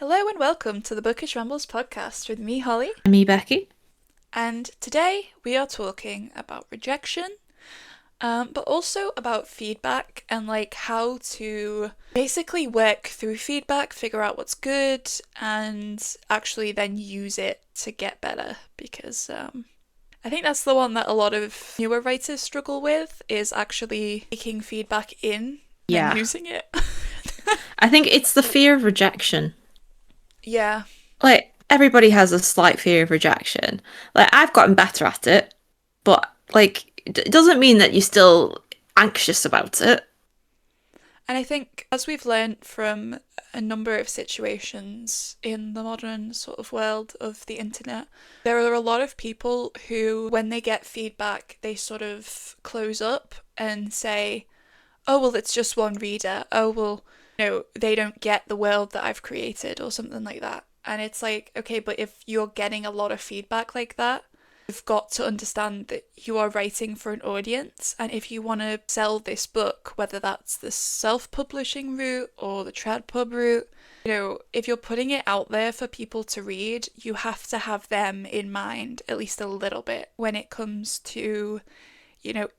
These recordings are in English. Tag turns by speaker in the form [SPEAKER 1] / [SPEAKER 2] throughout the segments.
[SPEAKER 1] Hello and welcome to the Bookish Rambles podcast with me, Holly.
[SPEAKER 2] Me, Becky.
[SPEAKER 1] And today we are talking about rejection, but also about feedback and like how to basically work through feedback, figure out what's good, and actually then use it to get better. Because I think that's the one that a lot of newer writers struggle with is actually taking feedback in and then
[SPEAKER 2] Yeah.
[SPEAKER 1] using it.
[SPEAKER 2] I think it's the fear of rejection.
[SPEAKER 1] Yeah,
[SPEAKER 2] Like, everybody has a slight fear of rejection. Like, I've gotten better at it, but, like, it doesn't mean that you're still anxious about it.
[SPEAKER 1] and I think, as we've learned from a number of situations in the modern sort of world of the internet, there are a lot of people who, when they get feedback, they sort of close up and say, oh, well, it's just one reader. Oh, well, they don't get the world that I've created or something like that. And it's like, okay, but if you're getting a lot of feedback like that, you've got to understand that you are writing for an audience. And if you want to sell this book, whether that's the self publishing route or the trad pub route, if you're putting it out there for people to read, you have to have them in mind at least a little bit when it comes to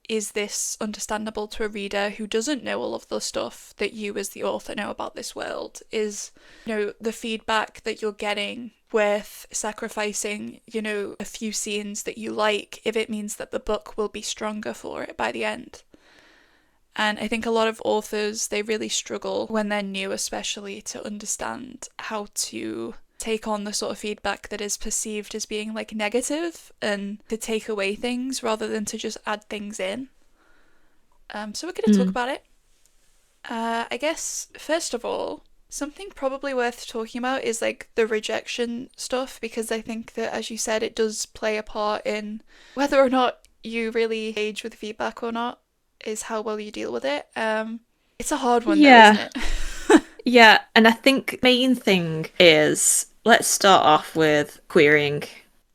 [SPEAKER 1] is this understandable to a reader who doesn't know all of the stuff that you as the author know about this world? Is, the feedback that you're getting worth sacrificing, a few scenes that you like if it means that the book will be stronger for it by the end? And I think a lot of authors, they really struggle when they're new, especially, to understand how to take on the sort of feedback that is perceived as being like negative and to take away things rather than to just add things in. So we're going to talk
[SPEAKER 2] Mm.
[SPEAKER 1] about it. I guess, first of all, something probably worth talking about is like the rejection stuff, because I think that, as you said, it does play a part in whether or not you really engage with feedback or not, is how well you deal with it. It's a hard one though, isn't
[SPEAKER 2] Yeah.
[SPEAKER 1] it?
[SPEAKER 2] Yeah. And I think main thing is let's start off with querying.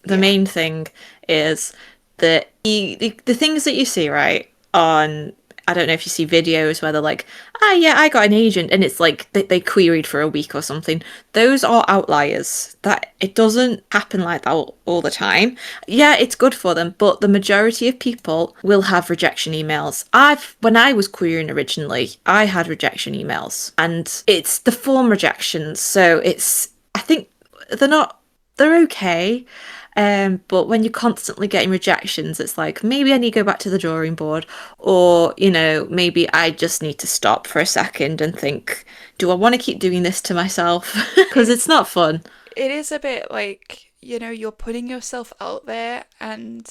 [SPEAKER 2] The
[SPEAKER 1] Yeah.
[SPEAKER 2] main thing is that the things that you see, right, on I don't know if you see videos where they're like, ah, yeah, I got an agent, and it's like they queried for a week or something. Those are outliers. That it doesn't happen like that all the time. Yeah, it's good for them, but the majority of people will have rejection emails. When I was querying originally, I had rejection emails, and it's the form rejections, so I think they're not they're okay. But when you're constantly getting rejections, it's like maybe I need to go back to the drawing board, or maybe I just need to stop for a second and think, do I want to keep doing this to myself? Because
[SPEAKER 1] It
[SPEAKER 2] it's not fun.
[SPEAKER 1] it is a bit like, you're putting yourself out there, and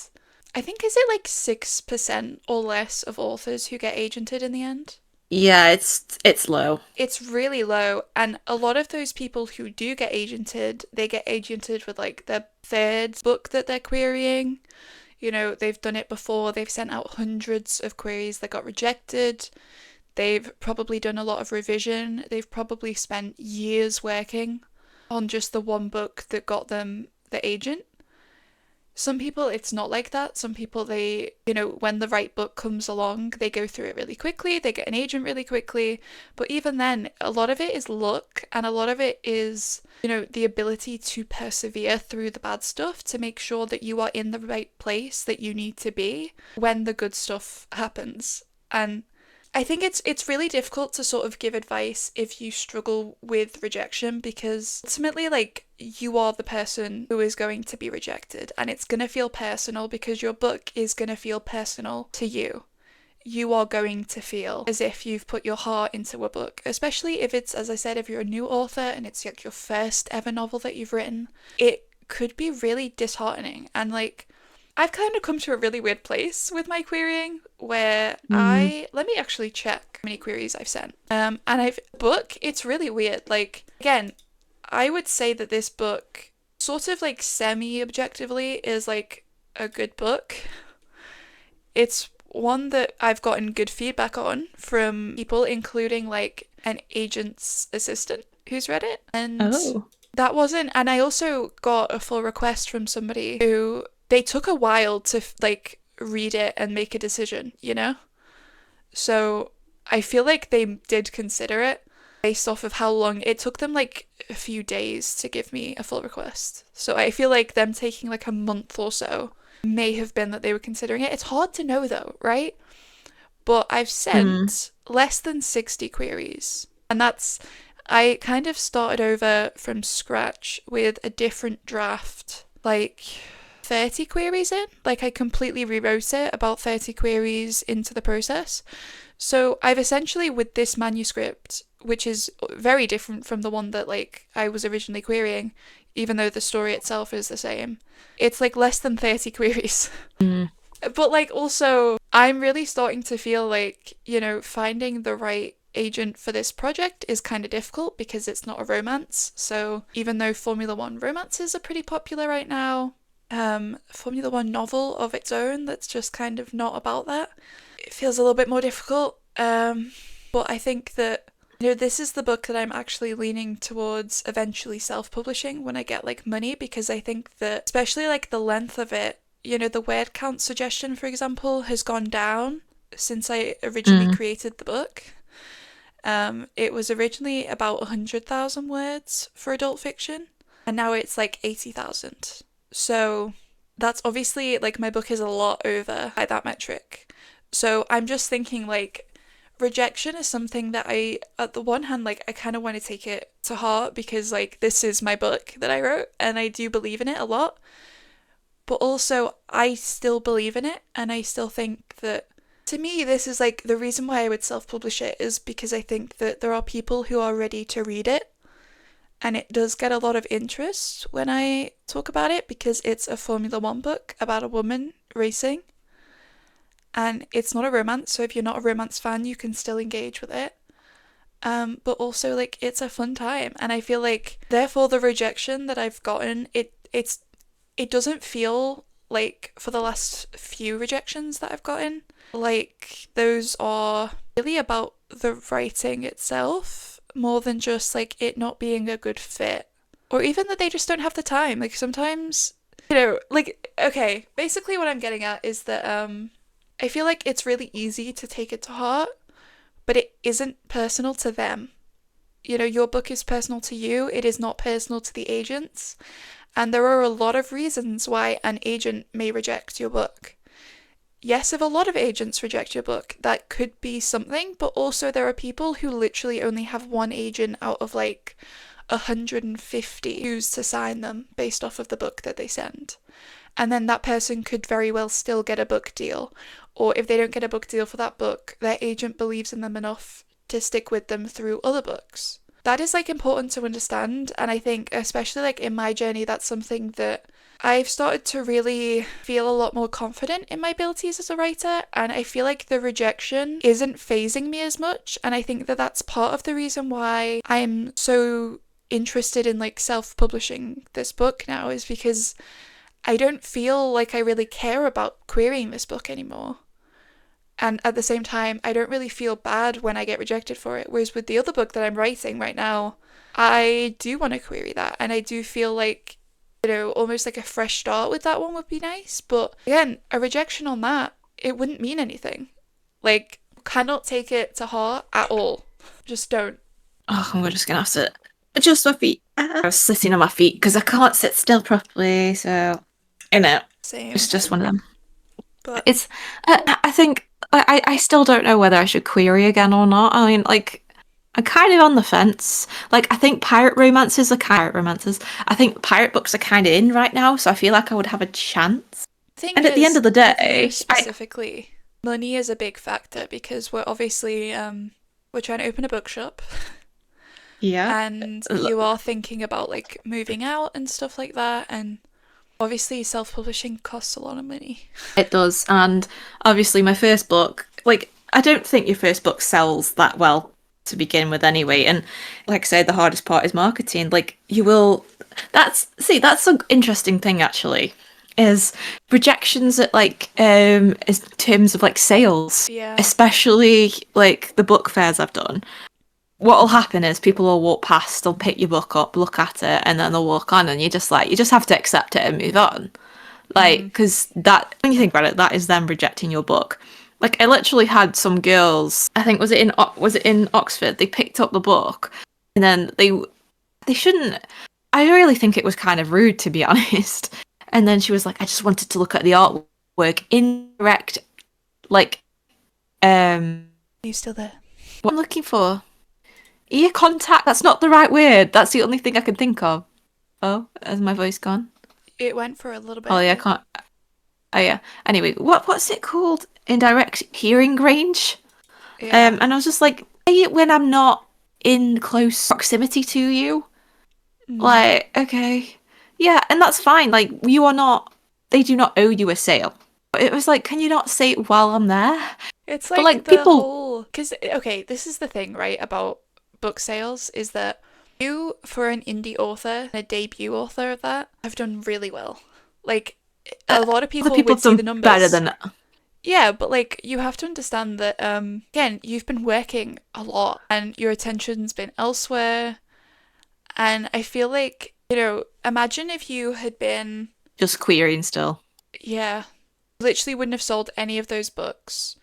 [SPEAKER 1] I think, is it like 6% or less of authors who get agented in the end?
[SPEAKER 2] Yeah, it's low.
[SPEAKER 1] It's really low, and a lot of those people who do get agented, they get agented with like their third book that they're querying. They've done it before, they've sent out hundreds of queries that got rejected. They've probably done a lot of revision. They've probably spent years working on just the one book that got them the agent. Some people, it's not like that. Some people, when the right book comes along, they go through it really quickly, they get an agent really quickly. But even then, a lot of it is luck, and a lot of it is, the ability to persevere through the bad stuff to make sure that you are in the right place that you need to be when the good stuff happens. And I think it's really difficult to sort of give advice if you struggle with rejection, because ultimately, like, you are the person who is going to be rejected, and it's going to feel personal because your book is going to feel personal to you. You are going to feel as if you've put your heart into a book, especially if it's, as I said, if you're a new author and it's like your first ever novel that you've written. It could be really disheartening, and like, I've kind of come to a really weird place with my querying where
[SPEAKER 2] Mm.
[SPEAKER 1] let me actually check how many queries I've sent. And it's really weird. Like, again, I would say that this book, sort of like semi objectively, is like a good book. It's one that I've gotten good feedback on from people, including like an agent's assistant who's read it. And
[SPEAKER 2] Oh.
[SPEAKER 1] and I also got a full request from somebody who they took a while to like read it and make a decision. So I feel like they did consider it. based off of how long it took them, like a few days to give me a full request. So I feel like them taking like a month or so may have been that they were considering it. It's hard to know though, right? But I've
[SPEAKER 2] Mm.
[SPEAKER 1] sent less than 60 queries. And I kind of started over from scratch with a different draft, like 30 queries in. Like I completely rewrote it about 30 queries into the process. So I've essentially, with this manuscript, which is very different from the one that like I was originally querying, even though the story itself is the same, it's like less than 30 queries.
[SPEAKER 2] Mm.
[SPEAKER 1] But like also, I'm really starting to feel like, finding the right agent for this project is kind of difficult because it's not a romance. So even though Formula One romances are pretty popular right now, Formula One novel of its own that's just kind of not about that, it feels a little bit more difficult. But I think that this is the book that I'm actually leaning towards eventually self-publishing when I get like money, because I think that especially like the length of it, the word count suggestion, for example, has gone down since I originally
[SPEAKER 2] Mm.
[SPEAKER 1] created the book. It was originally about 100,000 words for adult fiction, and now it's like 80,000. So that's obviously like my book is a lot over by that metric. So I'm just thinking like rejection is something that at the one hand, like I kind of want to take it to heart because like this is my book that I wrote and I do believe in it a lot. But also, I still believe in it, and I still think that to me, this is like the reason why I would self publish it is because I think that there are people who are ready to read it, and it does get a lot of interest when I talk about it because it's a Formula One book about a woman racing, and it's not a romance, so if you're not a romance fan, you can still engage with it. But also like it's a fun time, and I feel like therefore the rejection that I've gotten, it doesn't feel like for the last few rejections that I've gotten, like those are really about the writing itself more than just like it not being a good fit. Or even that they just don't have the time. Like sometimes, like, okay, basically what I'm getting at is that I feel like it's really easy to take it to heart, but it isn't personal to them. Your book is personal to you, it is not personal to the agents. And there are a lot of reasons why an agent may reject your book. Yes, if a lot of agents reject your book, that could be something, but also there are people who literally only have one agent out of like 150 who's to sign them based off of the book that they send. And then that person could very well still get a book deal. Or if they don't get a book deal for that book, their agent believes in them enough to stick with them through other books. That is like important to understand, and I think especially like in my journey that's something that I've started to really feel a lot more confident in my abilities as a writer, and I feel like the rejection isn't phasing me as much, and I think that that's part of the reason why I'm so interested in like self-publishing this book now, is because I don't feel like I really care about querying this book anymore. And at the same time, I don't really feel bad when I get rejected for it. Whereas with the other book that I'm writing right now, I do want to query that. And I do feel like, almost like a fresh start with that one would be nice. But again, a rejection on that, it wouldn't mean anything. Like, cannot take it to heart at all. Just don't.
[SPEAKER 2] Oh, I'm just gonna have to adjust my feet. I was sitting on my feet because I can't sit still properly. So, it's
[SPEAKER 1] Same.
[SPEAKER 2] just one of them.
[SPEAKER 1] But
[SPEAKER 2] It's. I think I still don't know whether I should query again or not. I mean, like, I'm kind of on the fence. Like, I think pirate romances. I think pirate books are kind of in right now, so I feel like I would have a chance.
[SPEAKER 1] thing
[SPEAKER 2] And at the end
[SPEAKER 1] is,
[SPEAKER 2] of the
[SPEAKER 1] with you
[SPEAKER 2] day,
[SPEAKER 1] specifically, money is a big factor because we're obviously we're trying to open a bookshop
[SPEAKER 2] yeah,
[SPEAKER 1] and you are thinking about like moving out and stuff like that, and obviously self-publishing costs a lot of money.
[SPEAKER 2] it does. And obviously, my first book, like, I don't think your first book sells that well to begin with anyway. And like I said, the hardest part is marketing. Like, you will. That's an interesting thing actually. Is rejections at like in terms of like sales,
[SPEAKER 1] Yeah.
[SPEAKER 2] especially like the book fairs I've done. What'll happen is people will walk past, they'll pick your book up, look at it, and then they'll walk on, and you just have to accept it and move on. Like,
[SPEAKER 1] Mm-hmm.
[SPEAKER 2] because that, when you think about it, that is them rejecting your book. Like, I literally had some girls, I think was it in Oxford, they picked up the book And then they shouldn't. I really think it was kind of rude, to be honest. And then she was like, I just wanted to look at the artwork. Indirect, like,
[SPEAKER 1] Are you still there?
[SPEAKER 2] what I'm looking for? Ear contact? That's not the right word. That's the only thing I can think of. Oh, has my voice gone?
[SPEAKER 1] It went for a little bit.
[SPEAKER 2] Oh yeah, I can't. Oh yeah. Anyway, what's it called? Indirect hearing range.
[SPEAKER 1] Yeah.
[SPEAKER 2] And I was just like, say it when I'm not in close proximity to you. Like, okay, yeah, and that's fine. Like, you are not. They do not owe you a sale. But it was like, can you not say it while I'm there?
[SPEAKER 1] It's
[SPEAKER 2] But
[SPEAKER 1] like
[SPEAKER 2] like
[SPEAKER 1] the
[SPEAKER 2] people,
[SPEAKER 1] whole. Because, okay, this is the thing, right, about book sales is that you, for an indie author, a debut author of that, have done really well. Like, a lot of
[SPEAKER 2] other
[SPEAKER 1] people
[SPEAKER 2] people
[SPEAKER 1] would
[SPEAKER 2] have
[SPEAKER 1] see the
[SPEAKER 2] done better
[SPEAKER 1] numbers.
[SPEAKER 2] than.
[SPEAKER 1] Yeah, but like you have to understand that again, you've been working a lot and your attention's been elsewhere. And I feel like, imagine if you had been,
[SPEAKER 2] Just querying still.
[SPEAKER 1] yeah, literally wouldn't have sold any of those books.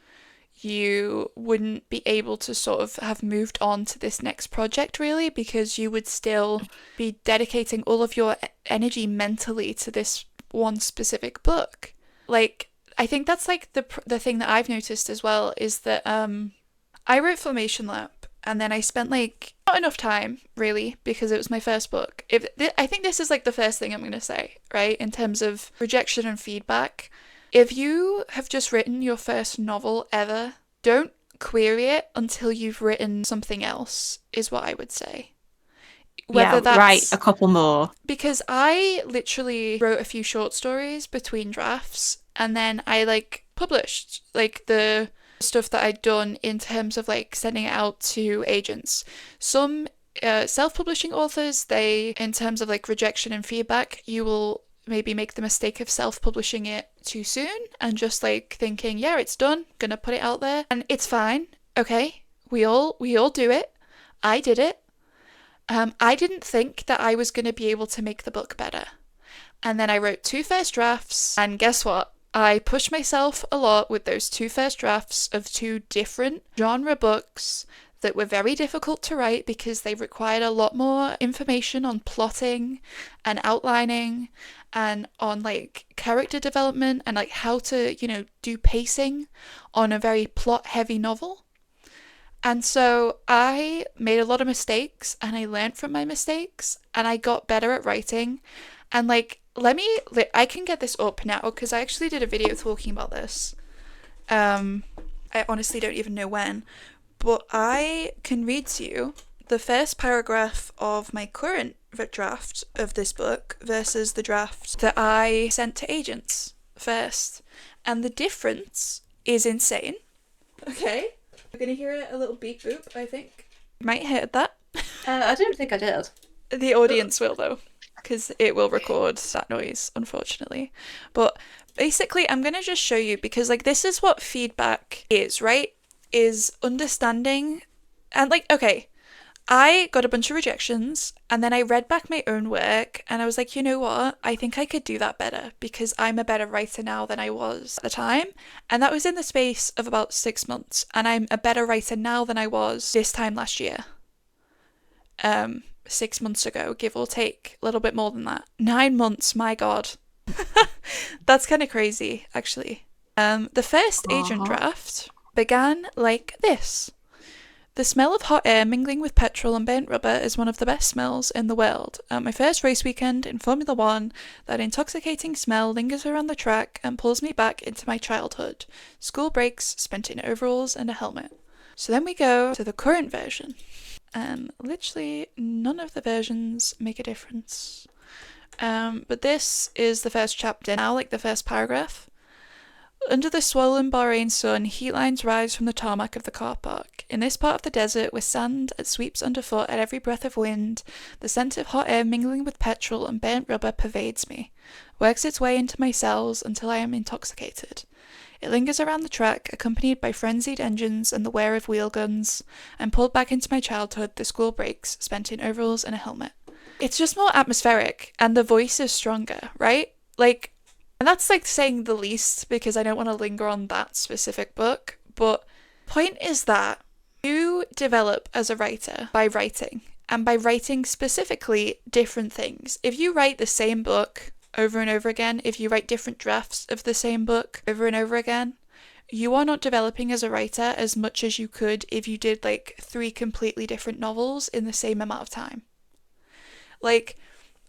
[SPEAKER 1] You wouldn't be able to sort of have moved on to this next project really because you would still be dedicating all of your energy mentally to this one specific book. Like I think that's like the thing that I've noticed as well is that I wrote Formation Lab and then I spent like not enough time really because it was my first book. I think this is like the first thing I'm going to say, right? In terms of rejection and feedback. If you have just written your first novel ever, don't query it until you've written something else, is what I would say. Whether
[SPEAKER 2] Yeah, right. A
[SPEAKER 1] that's
[SPEAKER 2] couple more.
[SPEAKER 1] because I literally wrote a few short stories between drafts and then I like published like the stuff that I'd done in terms of like sending it out to agents. Some self-publishing authors, they, in terms of like rejection and feedback, you will maybe make the mistake of self-publishing it too soon and just like thinking, yeah, it's done, gonna put it out there and it's fine. Okay, we all do it. I did it. I didn't think that I was gonna be able to make the book better. And then I wrote two first drafts, and guess what? I pushed myself a lot with those two first drafts of two different genre books that were very difficult to write because they required a lot more information on plotting and outlining and on like character development and like how to, do pacing on a very plot heavy novel. And so I made a lot of mistakes and I learned from my mistakes and I got better at writing. And like, I can get this up now because I actually did a video talking about this. I honestly don't even know when, but I can read to you the first paragraph of my current draft of this book versus the draft that I sent to agents first. And the difference is insane. Okay. We're going to hear a little beep boop, I think. You might hear that.
[SPEAKER 2] I don't think I did.
[SPEAKER 1] The audience will, though, because it will record that noise, unfortunately. But basically, I'm going to just show you, because, like, this is what feedback is, right? Is understanding. And, like, okay, I got a bunch of rejections, and then I read back my own work, and I was like, you know what? I think I could do that better, because I'm a better writer now than I was at the time. And that was in the space of about 6 months, and I'm a better writer now than I was this time last year. 6 months ago, give or take, a little bit more than that. 9 months, my god. That's kind of crazy, actually. The first agent draft began like this. The smell of hot air mingling with petrol and burnt rubber is one of the best smells in the world. At my first race weekend in Formula One, that intoxicating smell lingers around the track and pulls me back into my childhood. School breaks spent in overalls and a helmet. So then we go to the current version. And literally none of the versions make a difference. But this is the first chapter now, like the first paragraph. Under the swollen Bahrain sun, heat lines rise from the tarmac of the car park. In this part of the desert, where sand sweeps underfoot at every breath of wind, the scent of hot air mingling with petrol and burnt rubber pervades me, works its way into my cells until I am intoxicated. It lingers around the track, accompanied by frenzied engines and the whir of wheel guns, and pulled back into my childhood, the school breaks, spent in overalls and a helmet. It's just more atmospheric, and the voice is stronger, right? Like, and that's like saying the least, because I don't want to linger on that specific book, but point is that you develop as a writer by writing, and by writing specifically different things. If you write the same book over and over again, if you write different drafts of the same book over and over again, you are not developing as a writer as much as you could if you did like 3 completely different novels in the same amount of time. Like,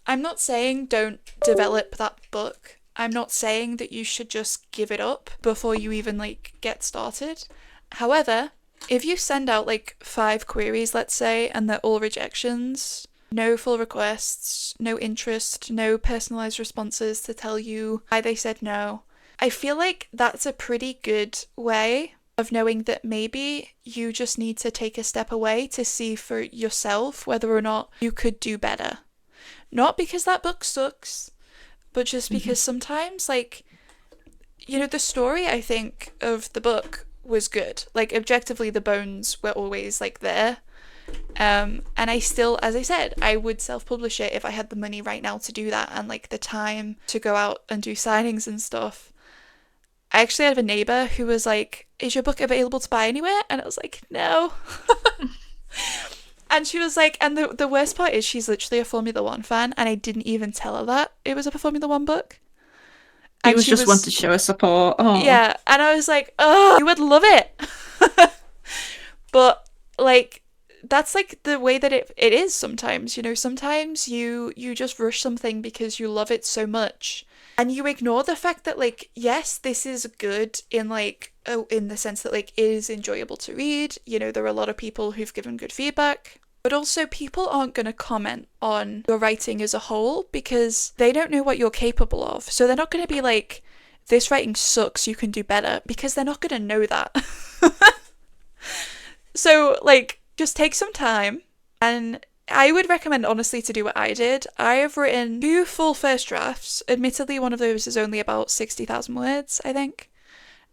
[SPEAKER 1] I'm not saying don't develop that book. I'm not saying that you should just give it up before you even like get started. However, if you send out like 5 queries, let's say, and they're all rejections, no full requests, no interest, no personalized responses to tell you why they said no, I feel like that's a pretty good way of knowing that maybe you just need to take a step away to see for yourself whether or not you could do better. Not because that book sucks, but just because sometimes, like, you know, the story, I think, of the book was good. Like, objectively, the bones were always, like, there. And I still, as I said, I would self-publish it if I had the money right now to do that and, like, the time to go out and do signings and stuff. I actually had a neighbour who was like, is your book available to buy anywhere? And I was like, no. And she was like, and the worst part is she's literally a Formula One fan, and I didn't even tell her that it was a Formula One book.
[SPEAKER 2] And she just wanted to show her support. Oh.
[SPEAKER 1] Yeah, and I was like, oh, you would love it. But, like, that's, like, the way that it is sometimes, you know. Sometimes you just rush something because you love it so much. And you ignore the fact that, like, yes, this is good in, like, in the sense that, like, it is enjoyable to read. You know, there are a lot of people who've given good feedback. But also, people aren't going to comment on your writing as a whole because they don't know what you're capable of. So they're not going to be like, this writing sucks, you can do better, because they're not going to know that. So, like, just take some time, and I would recommend, honestly, to do what I did. I have written 2 full first drafts. Admittedly, one of those is only about 60,000 words, I think.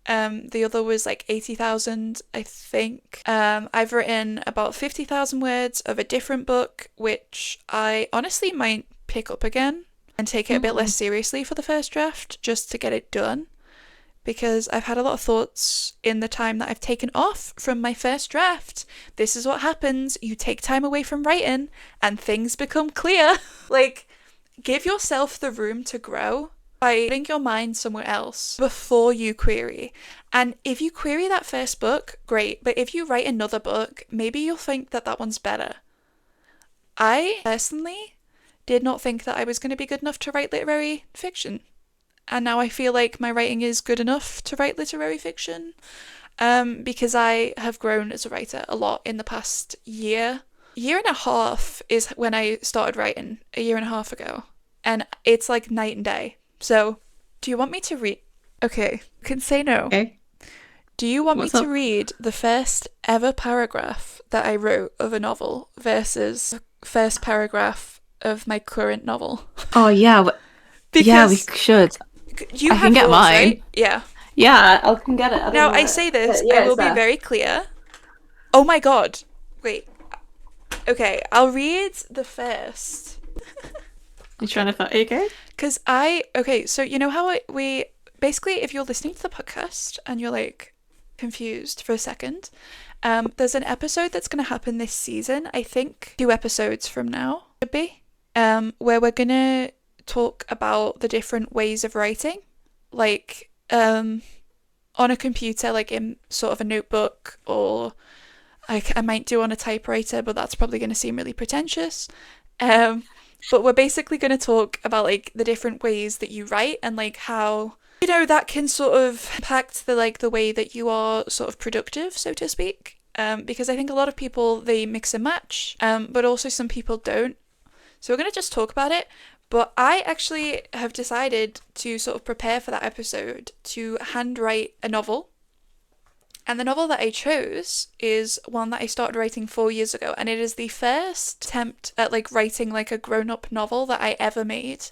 [SPEAKER 1] The other was like 80,000, I think. I've written about 50,000 words of a different book, which I honestly might pick up again and take it a bit less seriously for the first draft, just to get it done. Because I've had a lot of thoughts in the time that I've taken off from my first draft. This is what happens. You take time away from writing and things become clear. Like, give yourself the room to grow by putting your mind somewhere else before you query. And if you query that first book, great. But if you write another book, maybe you'll think that that one's better. I personally did not think that I was going to be good enough to write literary fiction. And now I feel like my writing is good enough to write literary fiction, because I have grown as a writer a lot in the past year. Year and a half is when I started writing, a year and a half ago. And it's like night and day. So, do you want me to read? Okay, you can say no.
[SPEAKER 2] Okay.
[SPEAKER 1] Do you want
[SPEAKER 2] What's
[SPEAKER 1] me
[SPEAKER 2] up?
[SPEAKER 1] to read the first ever paragraph that I wrote of a novel versus the first paragraph of my current novel?
[SPEAKER 2] Oh, yeah. Yeah, we should.
[SPEAKER 1] You
[SPEAKER 2] I
[SPEAKER 1] have
[SPEAKER 2] can get
[SPEAKER 1] yours,
[SPEAKER 2] mine.
[SPEAKER 1] right? Yeah.
[SPEAKER 2] Yeah, I can get it.
[SPEAKER 1] Now, I say this, I will be very clear. Oh my god. Wait. Okay, I'll read the first.
[SPEAKER 2] You're trying to find... Okay.
[SPEAKER 1] Because okay, so you know how we... Basically, if you're listening to the podcast and you're, like, confused for a second, there's an episode that's going to happen this season, I think 2 episodes from now, should be, where we're going to talk about the different ways of writing, like, on a computer, like in sort of a notebook, or I might do on a typewriter, but that's probably going to seem really pretentious. But we're basically going to talk about, like, the different ways that you write and, like, how, you know, that can sort of impact the way that you are sort of productive, so to speak. Because I think a lot of people, they mix and match, but also some people don't. So we're going to just talk about it. But I actually have decided to sort of prepare for that episode to handwrite a novel. And the novel that I chose is one that I started writing 4 years ago, and it is the first attempt at, like, writing, like, a grown-up novel that I ever made.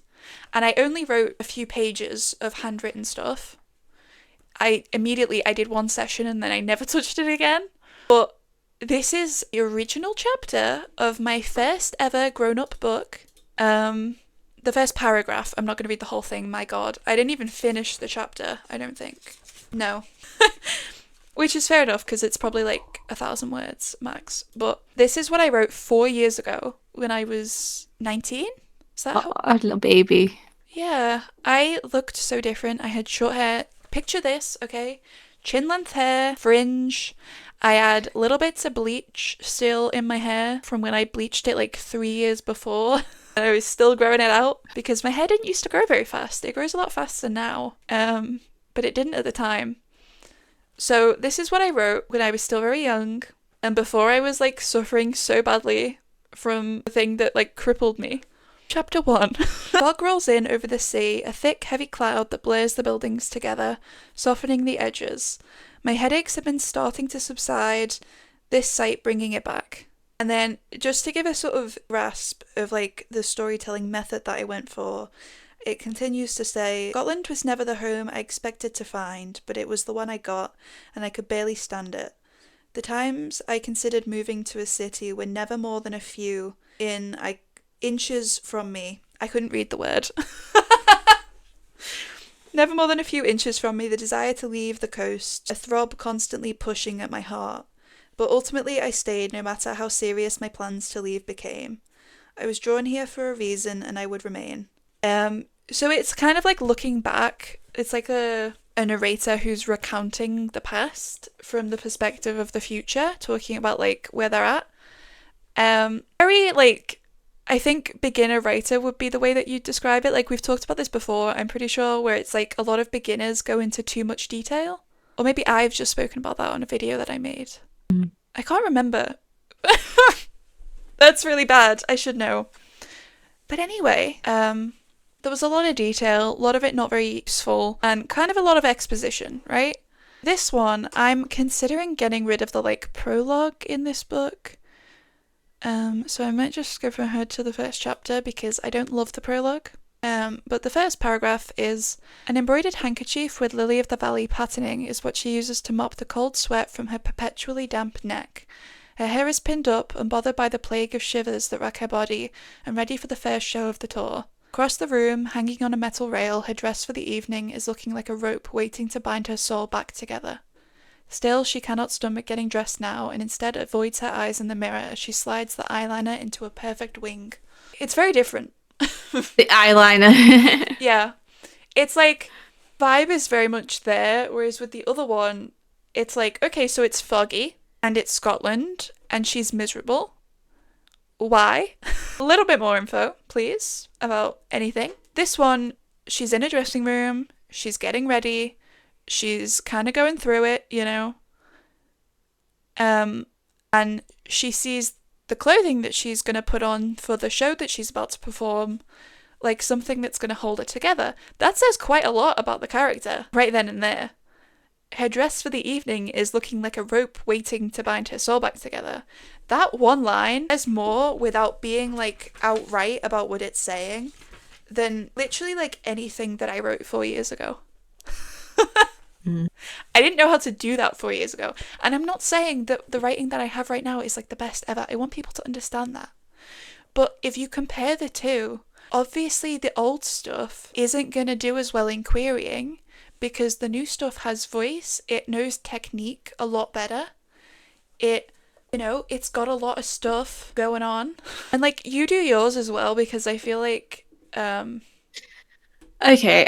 [SPEAKER 1] And I only wrote a few pages of handwritten stuff. I did 1 session and then I never touched it again. But this is the original chapter of my first ever grown-up book. The first paragraph. I'm not going to read the whole thing, my god. I didn't even finish the chapter, I don't think. No. Which is fair enough because it's probably like 1,000 words max. But this is what I wrote 4 years ago when I was 19. Is that
[SPEAKER 2] Oh,
[SPEAKER 1] how?
[SPEAKER 2] a little baby.
[SPEAKER 1] Yeah, I looked so different. I had short hair. Picture this, okay? Chin length hair, fringe. I had little bits of bleach still in my hair from when I bleached it like 3 years before. And I was still growing it out because my hair didn't used to grow very fast. It grows a lot faster now. But it didn't at the time. So this is what I wrote when I was still very young and before I was like suffering so badly from the thing that like crippled me. Chapter 1. Fog rolls in over the sea, a thick, heavy cloud that blurs the buildings together, softening the edges. My headaches have been starting to subside, this sight bringing it back. And then, just to give a sort of grasp of like the storytelling method that I went for, it continues to say, Scotland was never the home I expected to find, but it was the one I got, and I could barely stand it. The times I considered moving to a city were never more than a few inches from me. I couldn't read the word. Never more than a few inches from me, the desire to leave the coast, a throb constantly pushing at my heart. But ultimately I stayed no matter how serious my plans to leave became. I was drawn here for a reason and I would remain. So it's kind of like looking back. It's like a narrator who's recounting the past from the perspective of the future, talking about like where they're at. Very like, I think beginner writer would be the way that you'd describe it. Like we've talked about this before, I'm pretty sure, where it's like a lot of beginners go into too much detail. Or maybe I've just spoken about that on a video that I made.
[SPEAKER 2] Mm.
[SPEAKER 1] I can't remember. That's really bad. I should know. But anyway, there was a lot of detail, a lot of it not very useful, and kind of a lot of exposition, right? This one, I'm considering getting rid of the like prologue in this book. So I might just skip ahead to the first chapter because I don't love the prologue. But the first paragraph is, an embroidered handkerchief with lily of the valley patterning is what she uses to mop the cold sweat from her perpetually damp neck. Her hair is pinned up, unbothered by the plague of shivers that rack her body, and ready for the first show of the tour. Across the room, hanging on a metal rail, her dress for the evening is looking like a rope waiting to bind her soul back together. Still, she cannot stomach getting dressed now, and instead avoids her eyes in the mirror as she slides the eyeliner into a perfect wing. It's very different.
[SPEAKER 2] The eyeliner.
[SPEAKER 1] Yeah. It's like, vibe is very much there, whereas with the other one, it's like, okay, so it's foggy, and it's Scotland, and she's miserable. Why? A little bit more info, please, about anything. This one, she's in a dressing room, she's getting ready, she's kind of going through it, you know. And she sees the clothing that she's going to put on for the show that she's about to perform, like something that's going to hold it together. That says quite a lot about the character, right then and there. Her dress for the evening is looking like a rope waiting to bind her soul back together. That one line says more without being like outright about what it's saying than literally like anything that I wrote 4 years ago. I didn't know how to do that 4 years ago. And I'm not saying that the writing that I have right now is like the best ever. I want people to understand that. But if you compare the two, obviously the old stuff isn't going to do as well in querying because the new stuff has voice. It knows technique a lot better. It's got a lot of stuff going on. And like you do yours as well because I feel like
[SPEAKER 2] Okay,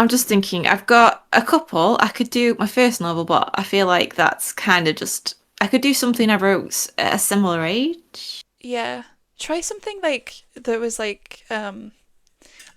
[SPEAKER 2] I'm just thinking, I've got a couple. I could do my first novel, but I feel like that's kind of just, I could do something I wrote at a similar age.
[SPEAKER 1] yeah, try something like that was like an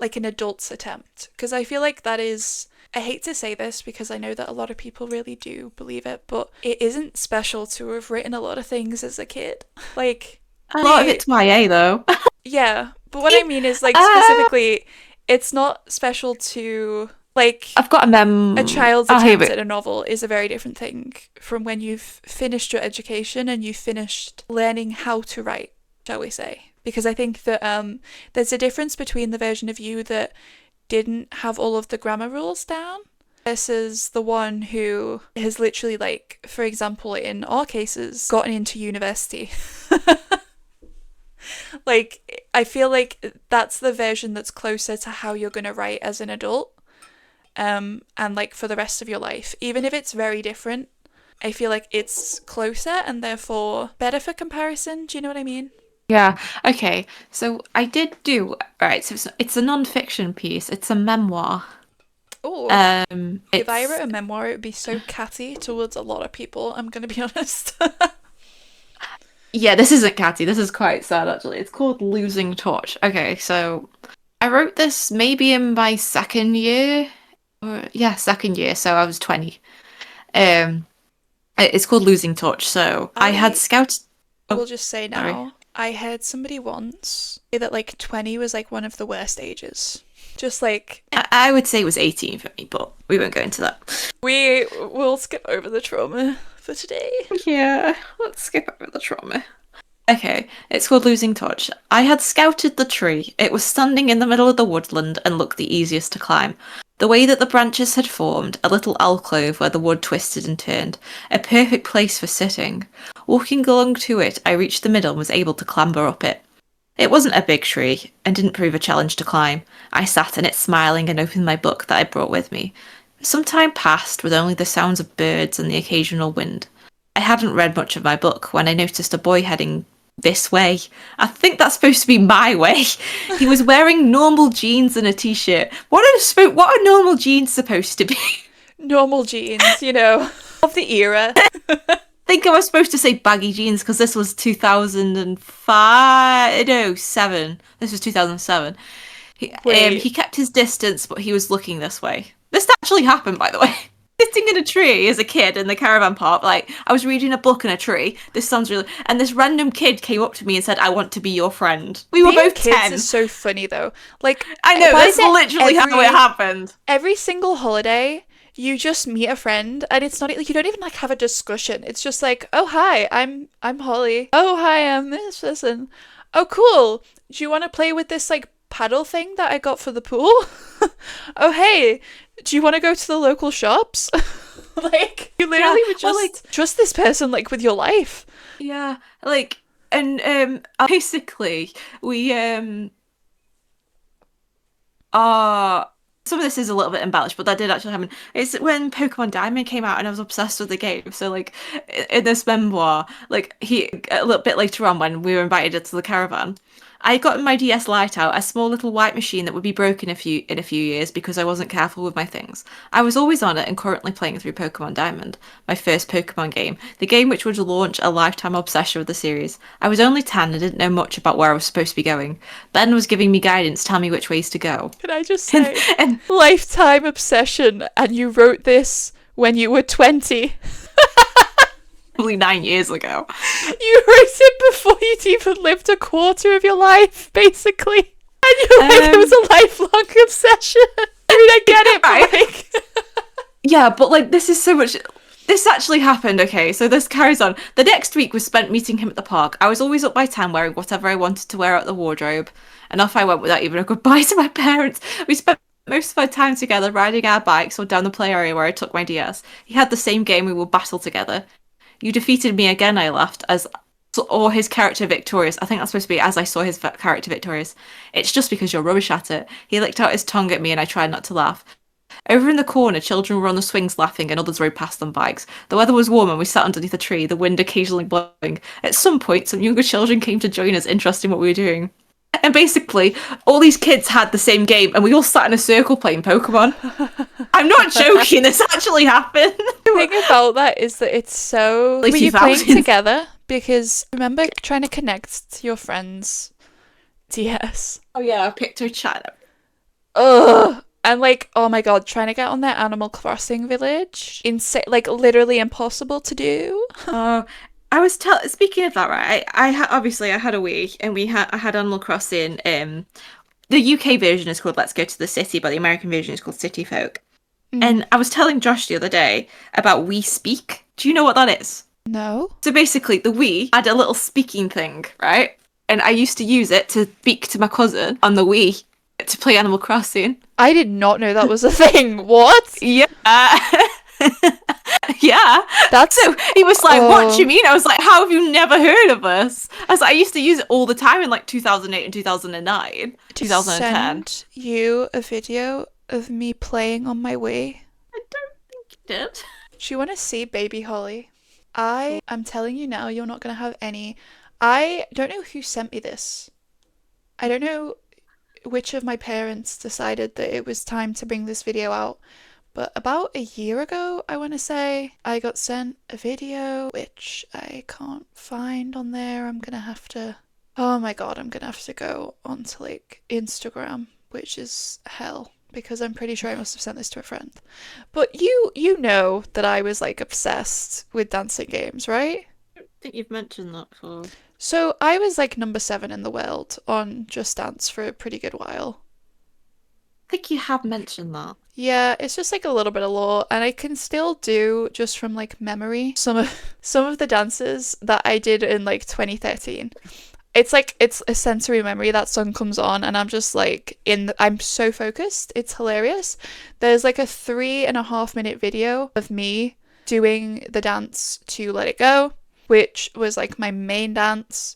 [SPEAKER 1] adult's attempt because I feel like that is, I hate to say this because I know that a lot of people really do believe it, but it isn't special to have written a lot of things as a kid. Like
[SPEAKER 2] A lot of it's YA though.
[SPEAKER 1] yeah, but what I mean is like specifically it's not special to like
[SPEAKER 2] I've got
[SPEAKER 1] a child's
[SPEAKER 2] I'll hear
[SPEAKER 1] attempt
[SPEAKER 2] it.
[SPEAKER 1] at a novel is a very different thing from when you've finished your education and you've finished learning how to write, shall we say. Because I think that there's a difference between the version of you that didn't have all of the grammar rules down versus the one who has literally, like, for example, in our cases, gotten into university. Like, I feel like that's the version that's closer to how you're going to write as an adult. and like for the rest of your life, even if it's very different. I feel like it's closer and therefore better for comparison. Do you know what I mean?
[SPEAKER 2] Yeah. Okay. So I did do right. So it's a non-fiction piece. It's a memoir.
[SPEAKER 1] Oh, if I
[SPEAKER 2] It's
[SPEAKER 1] wrote a memoir, it would be so catty towards a lot of people. I'm gonna be honest.
[SPEAKER 2] yeah. This isn't catty. This is quite sad actually. It's called Losing Touch. Okay. So I wrote this maybe in my second year. Or, yeah, second year. So I was 20. Um, it's called Losing Touch. So I had
[SPEAKER 1] I
[SPEAKER 2] scouted.
[SPEAKER 1] will
[SPEAKER 2] Oh,
[SPEAKER 1] just say
[SPEAKER 2] sorry.
[SPEAKER 1] now, I heard somebody once say that like 20 was like one of the worst ages. Just like
[SPEAKER 2] I would say it was 18 for me, but we won't go into that.
[SPEAKER 1] we will skip over the trauma for today.
[SPEAKER 2] Yeah, let's skip over the trauma. Okay, it's called Losing Touch. I had scouted the tree. It was standing in the middle of the woodland and looked the easiest to climb. The way that the branches had formed, a little alcove where the wood twisted and turned, a perfect place for sitting. Walking along to it, I reached the middle and was able to clamber up it. It wasn't a big tree, and didn't prove a challenge to climb. I sat in it smiling and opened my book that I brought with me. Some time passed with only the sounds of birds and the occasional wind. I hadn't read much of my book when I noticed a boy heading this way. I think that's supposed to be my way. He was wearing normal jeans and a t-shirt. What are normal jeans supposed to be?
[SPEAKER 1] Normal jeans, you know, of the era.
[SPEAKER 2] I think I was supposed to say baggy jeans because this was 2005. No, 7. This was 2007.
[SPEAKER 1] Wait,
[SPEAKER 2] He kept his distance, but he was looking this way. This actually happened, by the way. Sitting in a tree as a kid in the caravan park, like I was reading a book in a tree. This sounds really, and this random kid came up to me and said, "I want to be your friend." We were
[SPEAKER 1] being
[SPEAKER 2] both
[SPEAKER 1] kids
[SPEAKER 2] 10.
[SPEAKER 1] is so funny though. Like,
[SPEAKER 2] I know
[SPEAKER 1] why
[SPEAKER 2] that's
[SPEAKER 1] is it
[SPEAKER 2] literally how it happened.
[SPEAKER 1] every single holiday you just meet a friend and it's not like you don't even like have a discussion. It's just like, oh hi, I'm Holly. Oh hi, I'm this person. Oh cool. Do you want to play with this like paddle thing that I got for the pool? Oh hey, do you want to go to the local shops? Like you literally would
[SPEAKER 2] well,
[SPEAKER 1] just
[SPEAKER 2] like
[SPEAKER 1] trust this person like with your life.
[SPEAKER 2] yeah, like and basically we are. Some of this is a little bit embellished, but that did actually happen. It's when Pokemon Diamond came out, and I was obsessed with the game. So, like, in this memoir, like a little bit later on, when we were invited to the caravan, I got my DS Lite out, a small little white machine that would be broken in a few years because I wasn't careful with my things. I was always on it and currently playing through Pokemon Diamond, my first Pokemon game, the game which would launch a lifetime obsession with the series. I was only 10 and didn't know much about where I was supposed to be going. Ben was giving me guidance, telling me which ways to go.
[SPEAKER 1] Can I just
[SPEAKER 2] And,
[SPEAKER 1] say,
[SPEAKER 2] and
[SPEAKER 1] lifetime obsession, and you wrote this when you were 20.
[SPEAKER 2] probably 9 years ago.
[SPEAKER 1] You wrote it before you'd even lived a quarter of your life, basically. And you're like, it was a lifelong obsession. I mean, I get it, but like...
[SPEAKER 2] Yeah, but like this is so much. This actually happened, okay, so this carries on. The next week was spent meeting him at the park. I was always up by 10 wearing whatever I wanted to wear out the wardrobe, and off I went without even a goodbye to my parents. We spent most of our time together riding our bikes or down the play area where I took my DS. He had the same game, we would battle together. You defeated me again, I laughed, or his character victorious. I think that's supposed to be as I saw his character victorious. It's just because you're rubbish at it. He licked out his tongue at me and I tried not to laugh. Over in the corner, children were on the swings laughing and others rode past on bikes. The weather was warm and we sat underneath a tree, the wind occasionally blowing. At some point, some younger children came to join us, interested in what we were doing. And basically, all these kids had the same game and we all sat in a circle playing Pokemon. I'm not joking, this actually happened.
[SPEAKER 1] The thing about that is that it's so...
[SPEAKER 2] Like
[SPEAKER 1] Were you
[SPEAKER 2] 2000s.
[SPEAKER 1] playing together? Because remember trying to connect to your friends' DS?
[SPEAKER 2] Oh yeah, I picked her chat.
[SPEAKER 1] Ugh! And like, oh my god, trying to get on their Animal Crossing village, insane, like literally impossible to do.
[SPEAKER 2] Oh, speaking of that, right? Obviously I had a Wii, and I had Animal Crossing. The UK version is called Let's Go to the City, but the American version is called City Folk. And I was telling Josh the other day about Wii Speak. Do you know what that is?
[SPEAKER 1] No.
[SPEAKER 2] So basically, the Wii had a little speaking thing, right? And I used to use it to speak to my cousin on the Wii to play Animal Crossing.
[SPEAKER 1] I did not know that was a thing. What?
[SPEAKER 2] Yeah. Yeah.
[SPEAKER 1] That's...
[SPEAKER 2] So he was like, what do you mean? I was like, how have you never heard of us? I was like, I used to use it all the time in like 2008 and 2009, 2010.
[SPEAKER 1] Send you a video of me playing on my Wii?
[SPEAKER 2] I don't think you did.
[SPEAKER 1] Do you want to see baby Holly? I am telling you now, you're not going to have any. I don't know who sent me this. I don't know which of my parents decided that it was time to bring this video out, but about a year ago, I want to say, I got sent a video which I can't find on there. I'm going to have to. Oh my god, I'm going to have to go onto like Instagram, which is hell because I'm pretty sure I must have sent this to a friend. But you know that I was like obsessed with dancing games, right?
[SPEAKER 2] I think you've mentioned that before.
[SPEAKER 1] So I was like number 7 in the world on Just Dance for a pretty good while.
[SPEAKER 2] I think you have mentioned that.
[SPEAKER 1] Yeah, it's just like a little bit of lore, and I can still do just from like memory some of the dances that I did in like 2013. It's like it's a sensory memory. That song comes on, and I'm just like I'm so focused. It's hilarious. There's like a 3.5 minute video of me doing the dance to Let It Go, which was like my main dance.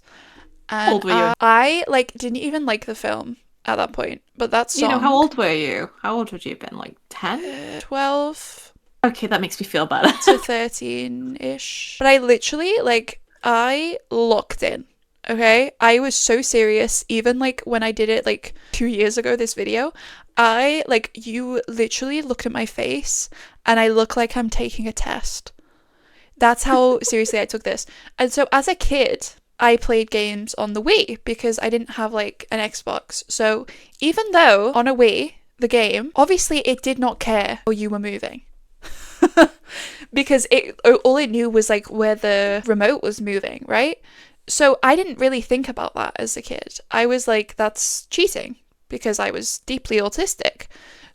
[SPEAKER 2] How old
[SPEAKER 1] And
[SPEAKER 2] were you?
[SPEAKER 1] I like didn't even like the film at that point, but that
[SPEAKER 2] You know, how
[SPEAKER 1] song,
[SPEAKER 2] old were you? How old would you have been? Like 10?
[SPEAKER 1] 12
[SPEAKER 2] Okay, that makes me feel better.
[SPEAKER 1] to 13-ish. But I literally like I locked in. Okay? I was so serious even like when I did it like 2 years ago this video. I like you literally looked at my face and I look like I'm taking a test. That's how seriously I took this. And so as a kid, I played games on the Wii because I didn't have like an Xbox. So even though on a Wii, the game, obviously it did not care how you were moving. Because all it knew was like where the remote was moving, right? So I didn't really think about that as a kid. I was like, that's cheating because I was deeply autistic.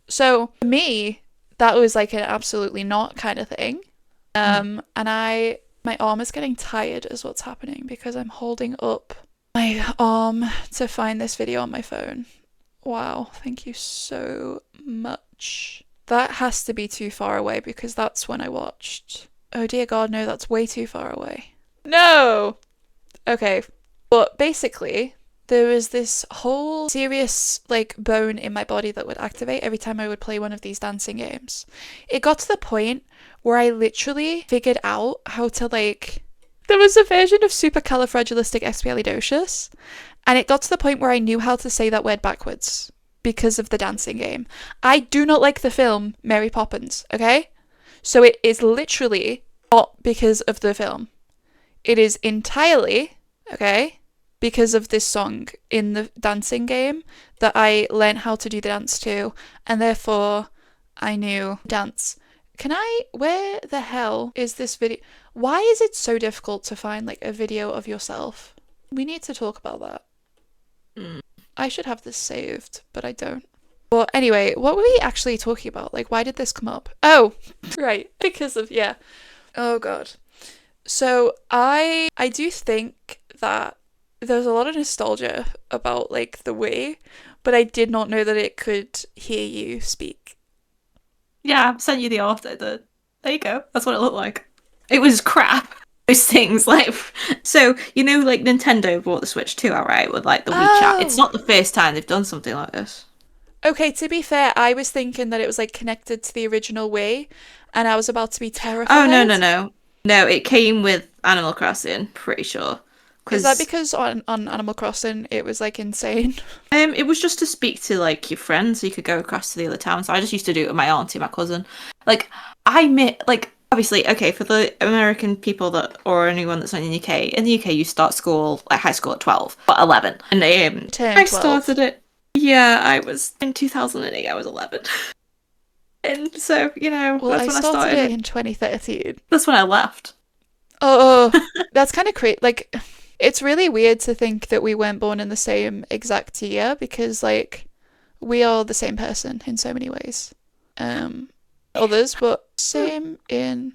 [SPEAKER 1] So for me, that was like an absolutely not kind of thing. And my arm is getting tired is what's happening because I'm holding up my arm to find this video on my phone. Wow, thank you so much. That has to be too far away because that's when I watched. Oh dear god, no, that's way too far away. No! Okay, but basically, there was this whole serious like bone in my body that would activate every time I would play one of these dancing games. It got to the point where I literally figured out how to like there was a version of supercalifragilisticexpialidocious, and it got to the point where I knew how to say that word backwards because of the dancing game. I do not like the film Mary Poppins, okay? So it is literally not because of the film. It is entirely, okay, because of this song in the dancing game that I learned how to do the dance to, and therefore I knew dance. Where the hell is this video? Why is it so difficult to find like a video of yourself? We need to talk about that. I should have this saved, but I don't. Well, anyway, what were we actually talking about? Like, why did this come up? Oh, right, because of, yeah. Oh god. So I do think that there's a lot of nostalgia about like the Wii, but I did not know that it could hear you speak.
[SPEAKER 2] Yeah, I've sent you the art. There you go. That's what it looked like. It was crap. Those things, like, so you know, like Nintendo bought the Switch 2 out, right? With like the WeChat. It's not the first time they've done something like this.
[SPEAKER 1] Okay, to be fair, I was thinking that it was like connected to the original Wii, and I was about to be terrified.
[SPEAKER 2] Oh no! It came with Animal Crossing, pretty sure.
[SPEAKER 1] Is that because on Animal Crossing it was like insane?
[SPEAKER 2] It was just to speak to like your friends, so you could go across to the other town. So I just used to do it with my auntie, my cousin. Like I met like obviously okay for the American people that or anyone that's not in the UK. In the UK, you start school like high school at 12 or 11, and I started it. Yeah, I was in 2008. I was 11. And so, you know,
[SPEAKER 1] well,
[SPEAKER 2] that's when I started
[SPEAKER 1] it in 2013.
[SPEAKER 2] That's when I left.
[SPEAKER 1] Oh, that's kind of crazy. Like, it's really weird to think that we weren't born in the same exact year because, like, we are the same person in so many ways. Others, but same in...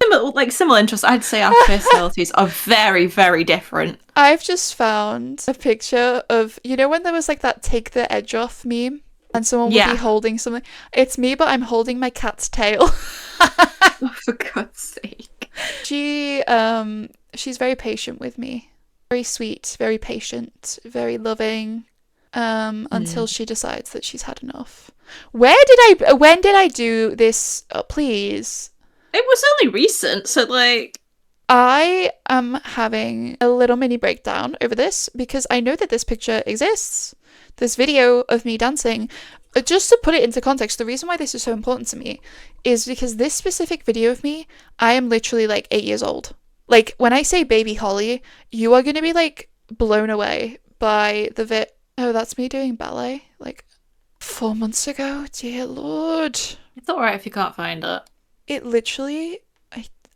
[SPEAKER 2] Similar interests. I'd say our personalities are very, very different.
[SPEAKER 1] I've just found a picture of, you know when there was, like, that take the edge off meme? And someone would be holding something. It's me, but I'm holding my cat's tail.
[SPEAKER 2] Oh, for God's sake.
[SPEAKER 1] She's very patient with me. Very sweet, very patient, very loving. until she decides that she's had enough. When did I do this? Please.
[SPEAKER 2] It was only recent, so like
[SPEAKER 1] I am having a little mini breakdown over this because I know that this picture exists. This video of me dancing. Just to put it into context, the reason why this is so important to me is because this specific video of me, I am literally like 8 years old. Like, when I say baby Holly, you are going to be like blown away by the Oh, that's me doing ballet like 4 months ago. Dear Lord.
[SPEAKER 2] it's alright if you can't find it.
[SPEAKER 1] It literally,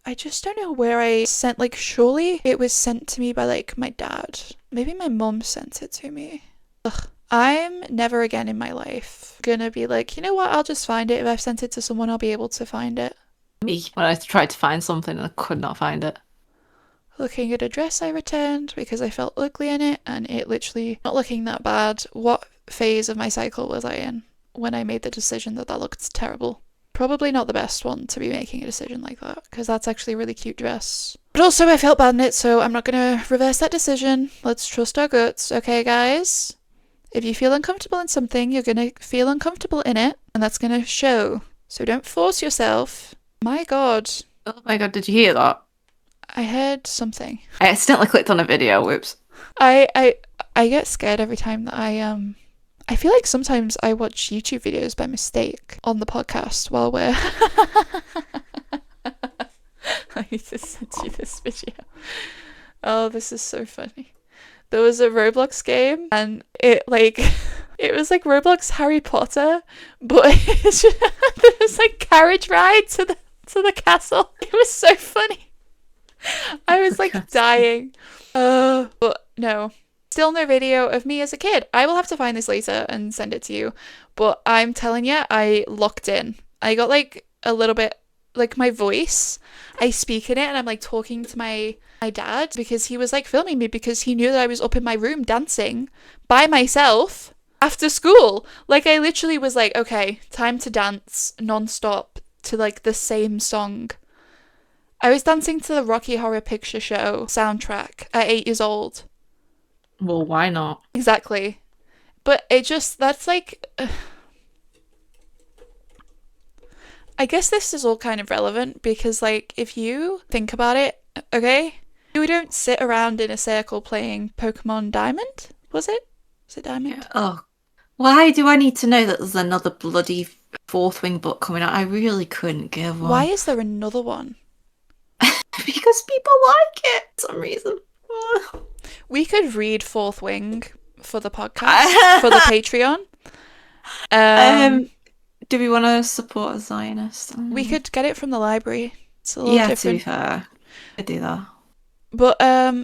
[SPEAKER 1] I just don't know where I sent, like, surely it was sent to me by like my dad. Maybe my mom sent it to me. Ugh. I'm never again in my life gonna be like, you know what, I'll just find it. If I've sent it to someone, I'll be able to find it.
[SPEAKER 2] Me, when I tried to find something and I could not find it.
[SPEAKER 1] Looking at a dress I returned because I felt ugly in it, and it literally not looking that bad. What phase of my cycle was I in when I made the decision that that looked terrible? Probably not the best one to be making a decision like that, because that's actually a really cute dress. But also I felt bad in it, so I'm not gonna reverse that decision. Let's trust our guts, okay guys? If you feel uncomfortable in something, you're gonna feel uncomfortable in it, and that's gonna show. So don't force yourself. My God.
[SPEAKER 2] Oh my god, did you hear that?
[SPEAKER 1] I heard something.
[SPEAKER 2] I accidentally clicked on a video, whoops.
[SPEAKER 1] I get scared every time that I feel like sometimes I watch YouTube videos by mistake on the podcast while we're I need to send you this video. Oh, this is so funny. There was a Roblox game, and it was like Roblox Harry Potter, but there was like carriage ride to the castle. It was so funny. I was like dying. But no. Still no video of me as a kid. I will have to find this later and send it to you. But I'm telling you, I locked in. I got like a little bit, like my voice, I speak in it and I'm like talking to my dad because he was like filming me because he knew that I was up in my room dancing by myself after school. Like, I literally was like, okay, time to dance non-stop to like the same song. I was dancing to the Rocky Horror Picture Show soundtrack at 8 years old.
[SPEAKER 2] Well, why not?
[SPEAKER 1] Exactly. But that's like... I guess this is all kind of relevant because, like, if you think about it, okay? We don't sit around in a circle playing Pokemon Diamond, was it? Was it Diamond?
[SPEAKER 2] Yeah. Oh, why do I need to know that there's another bloody Fourth Wing book coming out? I really couldn't give one.
[SPEAKER 1] Why is there another one?
[SPEAKER 2] Because people like it for some reason.
[SPEAKER 1] We could read Fourth Wing for the podcast, for the Patreon.
[SPEAKER 2] Do we want to support a Zionist?
[SPEAKER 1] We could get it from the library. It's a little different.
[SPEAKER 2] To be fair, I do that.
[SPEAKER 1] But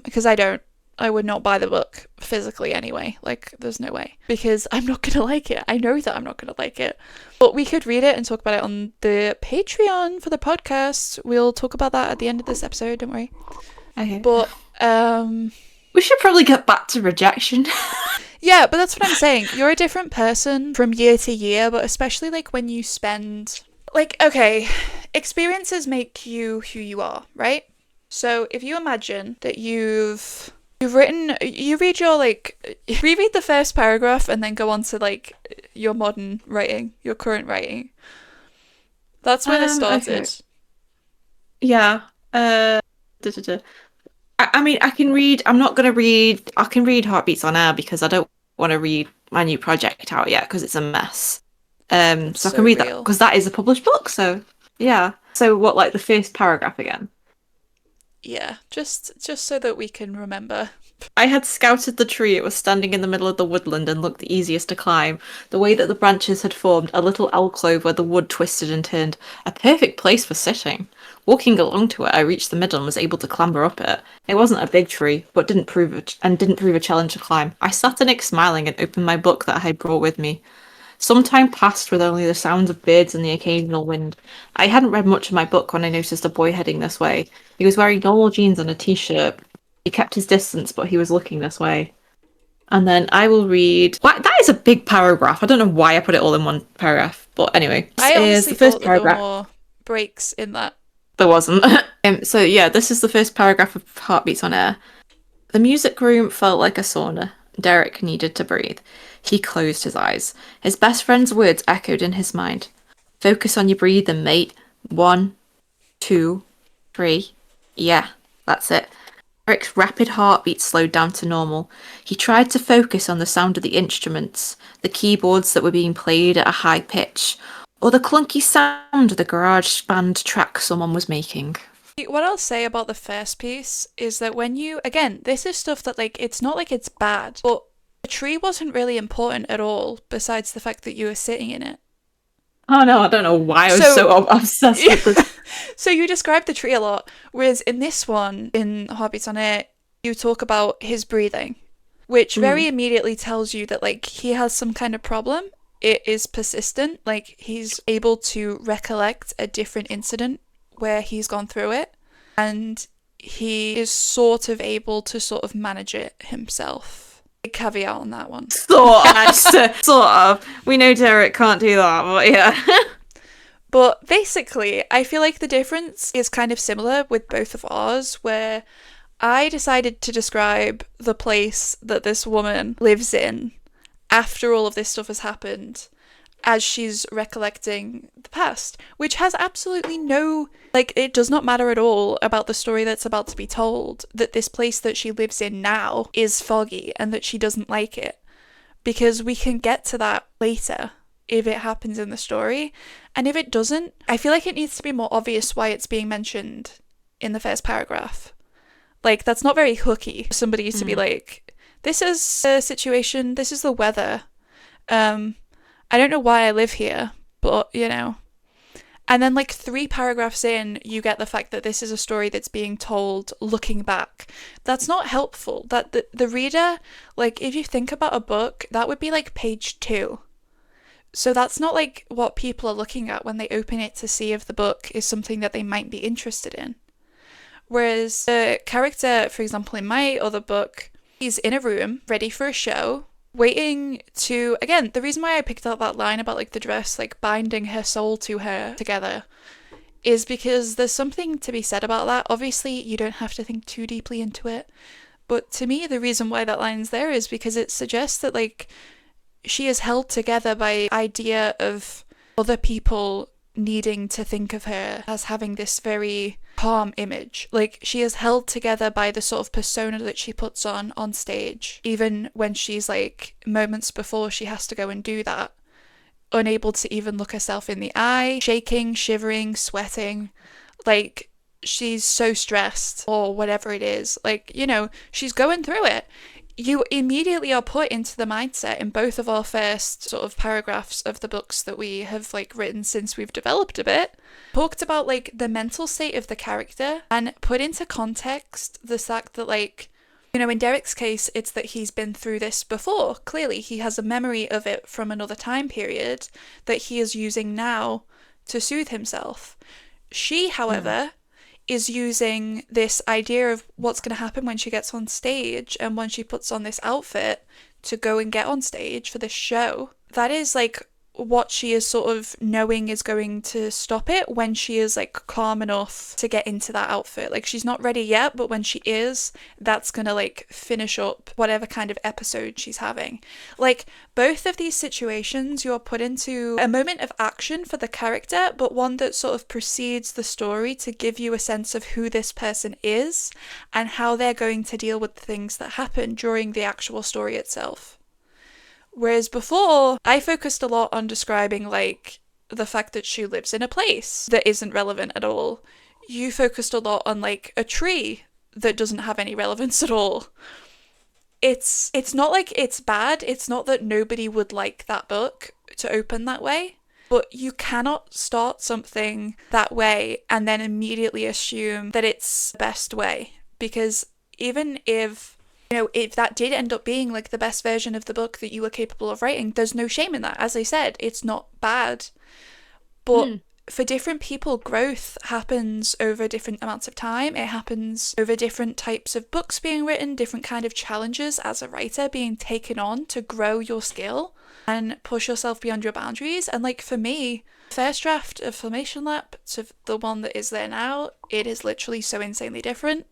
[SPEAKER 1] because I would not buy the book physically anyway. Like, there's no way, because I'm not gonna like it. I know that I'm not gonna like it. But we could read it and talk about it on the Patreon for the podcast. We'll talk about that at the end of this episode. Don't worry.
[SPEAKER 2] Okay.
[SPEAKER 1] But
[SPEAKER 2] we should probably get back to Rejection.
[SPEAKER 1] Yeah, but that's what I'm saying. You're a different person from year to year, but especially like when you spend, like, okay, experiences make you who you are, right? So if you imagine that you've written, you read your, like, reread the first paragraph and then go on to like your modern writing, your current writing. That's where it started.
[SPEAKER 2] Okay. Yeah. I mean, I can read. I'm not going to read. I can read Heartbeats on Air because I don't want to read my new project out yet because it's a mess. So I can read that because that is a published book. So yeah. So what, like the first paragraph again?
[SPEAKER 1] Yeah, just so that we can remember.
[SPEAKER 2] I had scouted the tree. It was standing in the middle of the woodland and looked the easiest to climb. The way that the branches had formed a little alcove where the wood twisted and turned, a perfect place for sitting. Walking along to it, I reached the middle and was able to clamber up it. It wasn't a big tree, but didn't prove a challenge to climb. I sat in it smiling and opened my book that I had brought with me. Some time passed with only the sounds of birds and the occasional wind. I hadn't read much of my book when I noticed a boy heading this way. He was wearing normal jeans and a t-shirt. He kept his distance, but he was looking this way. And then I will read... Wow, that is a big paragraph. I don't know why I put it all in one paragraph. But anyway,
[SPEAKER 1] I
[SPEAKER 2] this is the first paragraph.
[SPEAKER 1] There were more breaks in that.
[SPEAKER 2] There wasn't. So yeah, this is the first paragraph of Heartbeats on Air. The music room felt like a sauna. Derek needed to breathe. He closed his eyes. His best friend's words echoed in his mind. Focus on your breathing, mate. 1, 2, 3. Yeah, that's it. Eric's rapid heartbeat slowed down to normal. He tried to focus on the sound of the instruments, the keyboards that were being played at a high pitch, or the clunky sound of the garage band track someone was making.
[SPEAKER 1] What I'll say about the first piece is that when you, again, this is stuff that, like, it's not like it's bad, but the tree wasn't really important at all, besides the fact that you were sitting in it.
[SPEAKER 2] Oh no, I don't know why I was
[SPEAKER 1] So,
[SPEAKER 2] so obsessed with this.
[SPEAKER 1] so you describe the tree a lot, whereas in this one, in Heartbeats on Air, you talk about his breathing, which very immediately tells you that, like, he has some kind of problem. It is persistent, like, he's able to recollect a different incident where he's gone through it, and he is sort of able to sort of manage it himself. Big caveat on that one.
[SPEAKER 2] Sort of. We know Derek can't do that, but yeah.
[SPEAKER 1] But basically, I feel like the difference is kind of similar with both of ours, where I decided to describe the place that this woman lives in after all of this stuff has happened as she's recollecting the past, which has absolutely no, like, it does not matter at all about the story that's about to be told, that this place that she lives in now is foggy and that she doesn't like it, because we can get to that later if it happens in the story, and if it doesn't, I feel like it needs to be more obvious why it's being mentioned in the first paragraph. Like, that's not very hooky for somebody to be like, this is a situation, this is the weather, I don't know why I live here, but, you know. And then, like, 3 paragraphs in, you get the fact that this is a story that's being told looking back. That's not helpful. That the reader, like, if you think about a book, that would be, like, page 2. So that's not, like, what people are looking at when they open it to see if the book is something that they might be interested in. Whereas the character, for example, in my other book, he's in a room, ready for a show, waiting to, again, the reason why I picked up that line about, like, the dress, like, binding her soul to her together is because there's something to be said about that. Obviously, you don't have to think too deeply into it, but to me, the reason why that line's there is because it suggests that, like, she is held together by idea of other people needing to think of her as having this very calm image. Like, she is held together by the sort of persona that she puts on stage, even when she's, like, moments before she has to go and do that, unable to even look herself in the eye, shaking, shivering, sweating, like, she's so stressed or whatever it is. Like, you know, she's going through it. You immediately are put into the mindset in both of our first sort of paragraphs of the books that we have, like, written since we've developed a bit, talked about, like, the mental state of the character and put into context the fact that, like, you know, in Derek's case, it's that he's been through this before. Clearly, he has a memory of it from another time period that he is using now to soothe himself. She, however, is using this idea of what's going to happen when she gets on stage and when she puts on this outfit to go and get on stage for this show. That is, like, what she is sort of knowing is going to stop it when she is, like, calm enough to get into that outfit. Like, she's not ready yet, but when she is, that's gonna, like, finish up whatever kind of episode she's having. Like, both of these situations, you're put into a moment of action for the character, but one that sort of precedes the story to give you a sense of who this person is and how they're going to deal with the things that happen during the actual story itself. Whereas before, I focused a lot on describing, like, the fact that she lives in a place that isn't relevant at all. You focused a lot on, like, a tree that doesn't have any relevance at all. It's not like it's bad, it's not that nobody would like that book to open that way, but you cannot start something that way and then immediately assume that it's the best way, because even if, you know, if that did end up being, like, the best version of the book that you were capable of writing, there's no shame in that. As I said, it's not bad. But for different people, growth happens over different amounts of time. It happens over different types of books being written, different kind of challenges as a writer being taken on to grow your skill and push yourself beyond your boundaries. And, like, for me, first draft of Formation Lab to the one that is there now, it is literally so insanely different.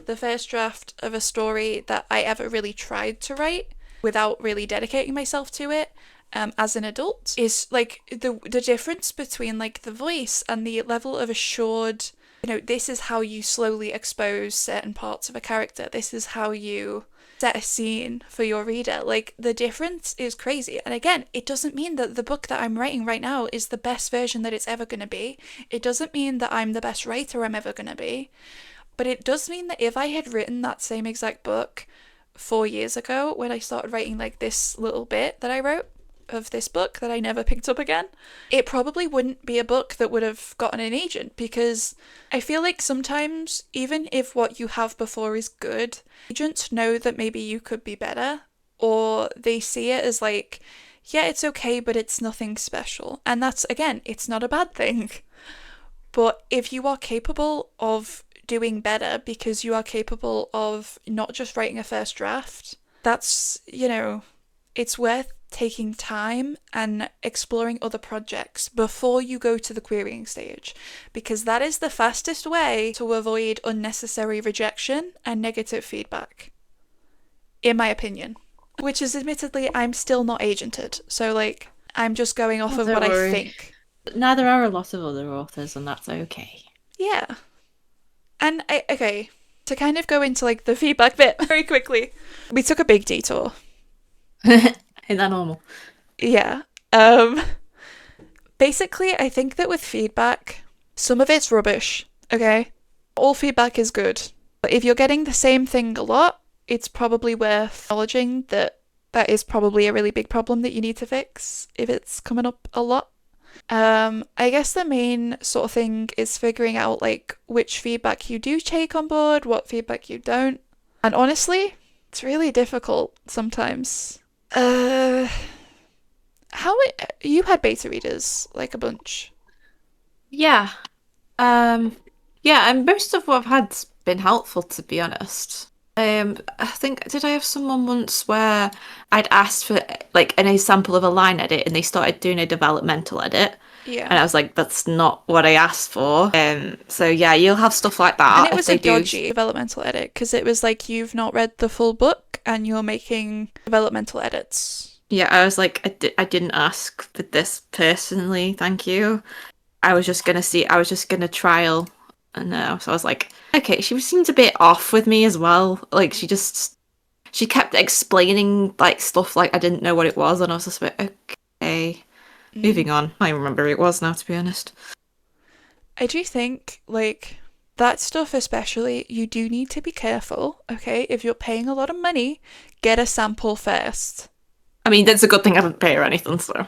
[SPEAKER 1] The first draft of a story that I ever really tried to write without really dedicating myself to it. As an adult, is like the difference between like the voice and the level of assured, this is how you slowly expose certain parts of a character. This is how you set a scene for your reader. Like, the difference is crazy. And again, it doesn't mean that the book that I'm writing right now is the best version that it's ever going to be. It doesn't mean that I'm the best writer I'm ever going to be. But it does mean that if I had written that same exact book 4 years ago, when I started writing like this little bit that I wrote of this book that I never picked up again, it probably wouldn't be a book that would have gotten an agent, because I feel like sometimes, even if what you have before is good, agents know that maybe you could be better, or they see it as like, yeah, it's okay, but it's nothing special. And that's, again, it's not a bad thing. But if you are capable of doing better because you are capable of not just writing a first draft, that's, it's worth taking time and exploring other projects before you go to the querying stage, because that is the fastest way to avoid unnecessary rejection and negative feedback, in my opinion. Which is, admittedly, I'm still not agented, so like, I'm just going off of what I think.
[SPEAKER 2] Neither are a lot of other authors, and that's okay.
[SPEAKER 1] Yeah. And okay, to kind of go into like the feedback bit very quickly, we took a big detour.
[SPEAKER 2] Ain't that normal?
[SPEAKER 1] Yeah. Basically, I think that with feedback, some of it's rubbish, okay? All feedback is good. But if you're getting the same thing a lot, it's probably worth acknowledging that that is probably a really big problem that you need to fix if it's coming up a lot. I guess the main sort of thing is figuring out like which feedback you do take on board, what feedback you don't. And honestly, it's really difficult sometimes. You had beta readers, like a bunch.
[SPEAKER 2] Yeah. Yeah, and most of what I've had's been helpful, to be honest. I think, did I have someone once where I'd asked for like an example of a line edit and they started doing a developmental edit?
[SPEAKER 1] Yeah.
[SPEAKER 2] And I was like, that's not what I asked for. So yeah, you'll have stuff like that.
[SPEAKER 1] And it was
[SPEAKER 2] if
[SPEAKER 1] a
[SPEAKER 2] they do.
[SPEAKER 1] dodgy developmental edit, because it was like you've not read the full book and you're making developmental edits.
[SPEAKER 2] Yeah, I was like, I didn't ask for this personally, thank you. I was just gonna trial, and so I was like, okay, she seemed a bit off with me as well. Like she kept explaining like stuff like I didn't know what it was, and I was just like, okay, moving on. I remember who it was now, to be honest.
[SPEAKER 1] I do think like that stuff especially, you do need to be careful, okay? If you're paying a lot of money, get a sample first.
[SPEAKER 2] I mean, that's a good thing I didn't pay or anything, so.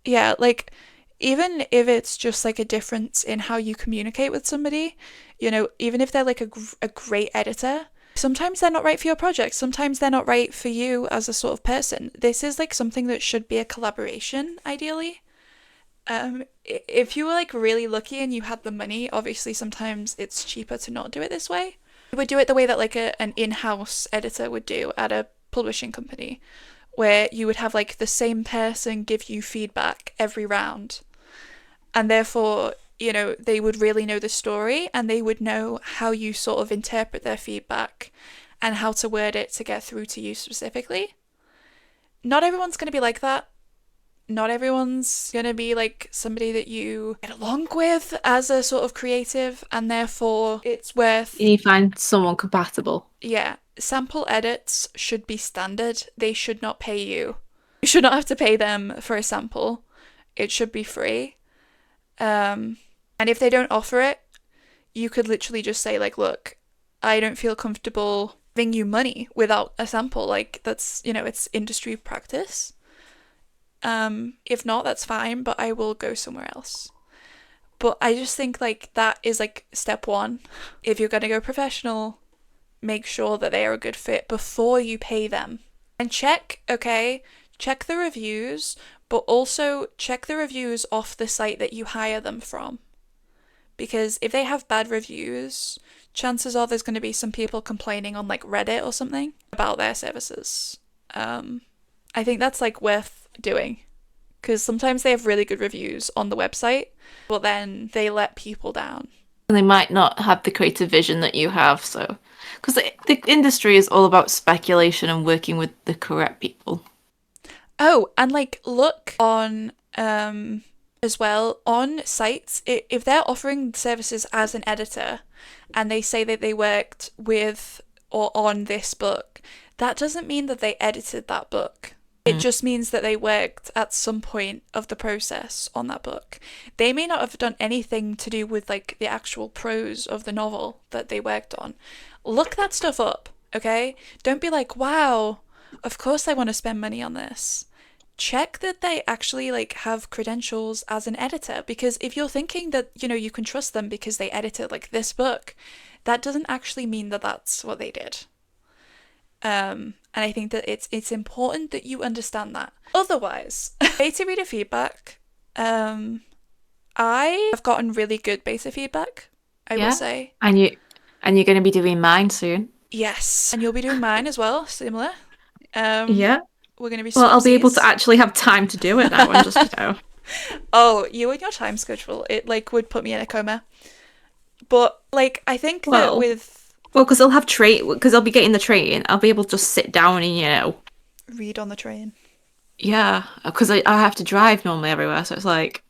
[SPEAKER 1] Yeah, like, even if it's just like a difference in how you communicate with somebody, even if they're like a great editor, sometimes they're not right for your project. Sometimes they're not right for you as a sort of person. This is like something that should be a collaboration, ideally. If you were like really lucky and you had the money, obviously sometimes it's cheaper to not do it this way. You would do it the way that like an in-house editor would do at a publishing company, where you would have like the same person give you feedback every round. And therefore, they would really know the story and they would know how you sort of interpret their feedback and how to word it to get through to you specifically. Not everyone's going to be like that. Not everyone's going to be like somebody that you get along with as a sort of creative, and therefore it's worth...
[SPEAKER 2] You find someone compatible.
[SPEAKER 1] Yeah. Sample edits should be standard. They should not pay you. You should not have to pay them for a sample. It should be free. And if they don't offer it, you could literally just say like, look, I don't feel comfortable giving you money without a sample. Like, that's, it's industry practice. If not, that's fine, but I will go somewhere else. But I just think like that is like step one. If you're going to go professional, make sure that they are a good fit before you pay them. And check the reviews, but also check the reviews off the site that you hire them from. Because if they have bad reviews, chances are there's going to be some people complaining on like Reddit or something about their services. I think that's like worth doing, because sometimes they have really good reviews on the website, but then they let people down.
[SPEAKER 2] And they might not have the creative vision that you have, so because the industry is all about speculation and working with the correct people.
[SPEAKER 1] Oh, and like look on as well on sites if they're offering services as an editor and they say that they worked with or on this book, that doesn't mean that they edited that book. It
[SPEAKER 2] Mm.
[SPEAKER 1] just means that they worked at some point of the process on that book. They may not have done anything to do with like the actual prose of the novel that they worked on. Look that stuff up, okay? Don't be like, wow, of course I want to spend money on this. Check that they actually like have credentials as an editor, because if you're thinking that, you can trust them because they edited like this book, that doesn't actually mean that that's what they did. And I think that it's important that you understand that. Otherwise, beta reader feedback. I have gotten really good beta feedback, I will
[SPEAKER 2] Yeah,
[SPEAKER 1] say.
[SPEAKER 2] and you're going to be doing mine soon.
[SPEAKER 1] Yes, and you'll be doing mine as well, similar. Um,
[SPEAKER 2] Yeah.
[SPEAKER 1] we're gonna be
[SPEAKER 2] Well, I'll be able to
[SPEAKER 1] swapsies.
[SPEAKER 2] actually have time to do it now and just,
[SPEAKER 1] Oh, you and your time schedule, it like would put me in a coma. But like, I think that
[SPEAKER 2] well,
[SPEAKER 1] with
[SPEAKER 2] because I'll have train, because I'll be getting the train, I'll be able to just sit down and,
[SPEAKER 1] read on the train.
[SPEAKER 2] yeah, because I have to drive normally everywhere. So it's like,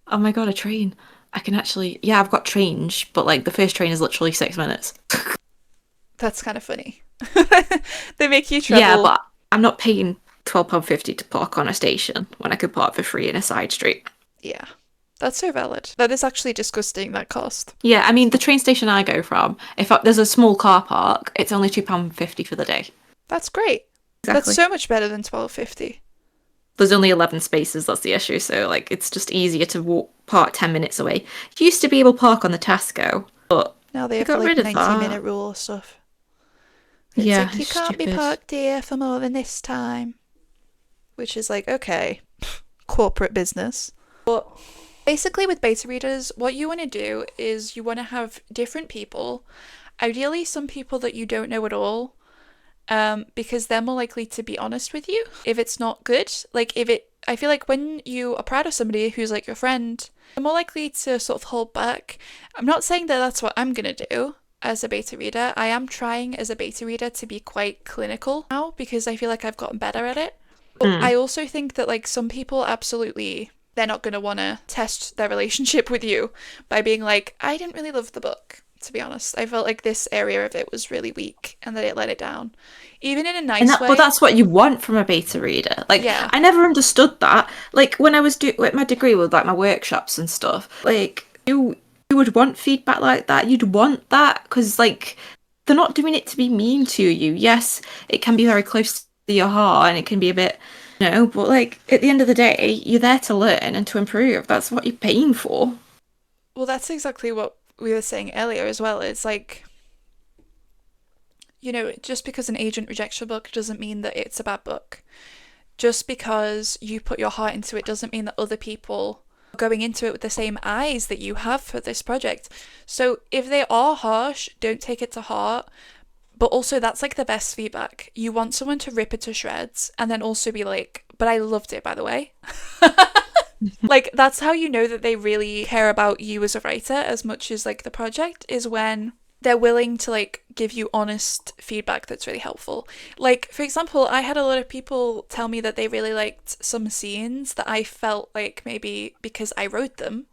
[SPEAKER 2] oh my God, a train. I can actually, yeah, I've got change, but like the first train is literally 6 minutes.
[SPEAKER 1] That's kind of funny. They make you
[SPEAKER 2] Yeah,
[SPEAKER 1] travel.
[SPEAKER 2] but I'm not paying £12.50 to park on a station when I could park for free in a side street.
[SPEAKER 1] Yeah, that's so valid. That is actually disgusting, that cost.
[SPEAKER 2] Yeah, I mean, the train station I go from, there's a small car park, it's only £2.50 for the day.
[SPEAKER 1] That's great. That's
[SPEAKER 2] Exactly.
[SPEAKER 1] so much better than 12.50.
[SPEAKER 2] There's only 11 spaces, that's the issue. So, like, it's just easier to walk, park 10 minutes away. You used to be able to park on the Tesco, but
[SPEAKER 1] Now they
[SPEAKER 2] they
[SPEAKER 1] have the
[SPEAKER 2] got
[SPEAKER 1] like
[SPEAKER 2] rid of
[SPEAKER 1] 90-minute
[SPEAKER 2] that.
[SPEAKER 1] rule stuff. It's
[SPEAKER 2] Yeah,
[SPEAKER 1] like you
[SPEAKER 2] it's
[SPEAKER 1] can't be
[SPEAKER 2] stupid.
[SPEAKER 1] parked here for more than this time. Which is like, okay, corporate business. But basically, with beta readers, what you want to do is you want to have different people, ideally, some people that you don't know at all, because they're more likely to be honest with you if it's not good. Like, I feel like when you are proud of somebody who's like your friend, they're more likely to sort of hold back. I'm not saying that that's what I'm going to do as a beta reader. I am trying as a beta reader to be quite clinical now because I feel like I've gotten better at it. But I
[SPEAKER 2] Mm.
[SPEAKER 1] also think that like some people absolutely they're not going to want to test their relationship with you by being like, I didn't really love the book, to be honest. I felt like this area of it was really weak and that it let it down. Even in a
[SPEAKER 2] And
[SPEAKER 1] nice
[SPEAKER 2] that, but
[SPEAKER 1] way.
[SPEAKER 2] that's what you want from a beta reader. Like,
[SPEAKER 1] Yeah.
[SPEAKER 2] I never understood that. Like, when I was doing my degree with like my workshops and stuff, like, you would want feedback like that. You'd want that because, like, they're not doing it to be mean to you. Yes, it can be very close to your heart and it can be a bit, but like at the end of the day, you're there to learn and to improve. That's what you're paying for.
[SPEAKER 1] Well, that's exactly what we were saying earlier as well. It's like, just because an agent rejects your book doesn't mean that it's a bad book. Just because you put your heart into it doesn't mean that other people are going into it with the same eyes that you have for this project. So if they are harsh, don't take it to heart. But also, that's like the best feedback. You want someone to rip it to shreds and then also be like, but I loved it, by the way. Like, that's how you know that they really care about you as a writer as much as like the project, is when they're willing to like give you honest feedback that's really helpful. Like, for example, I had a lot of people tell me that they really liked some scenes that I felt like maybe because I wrote them,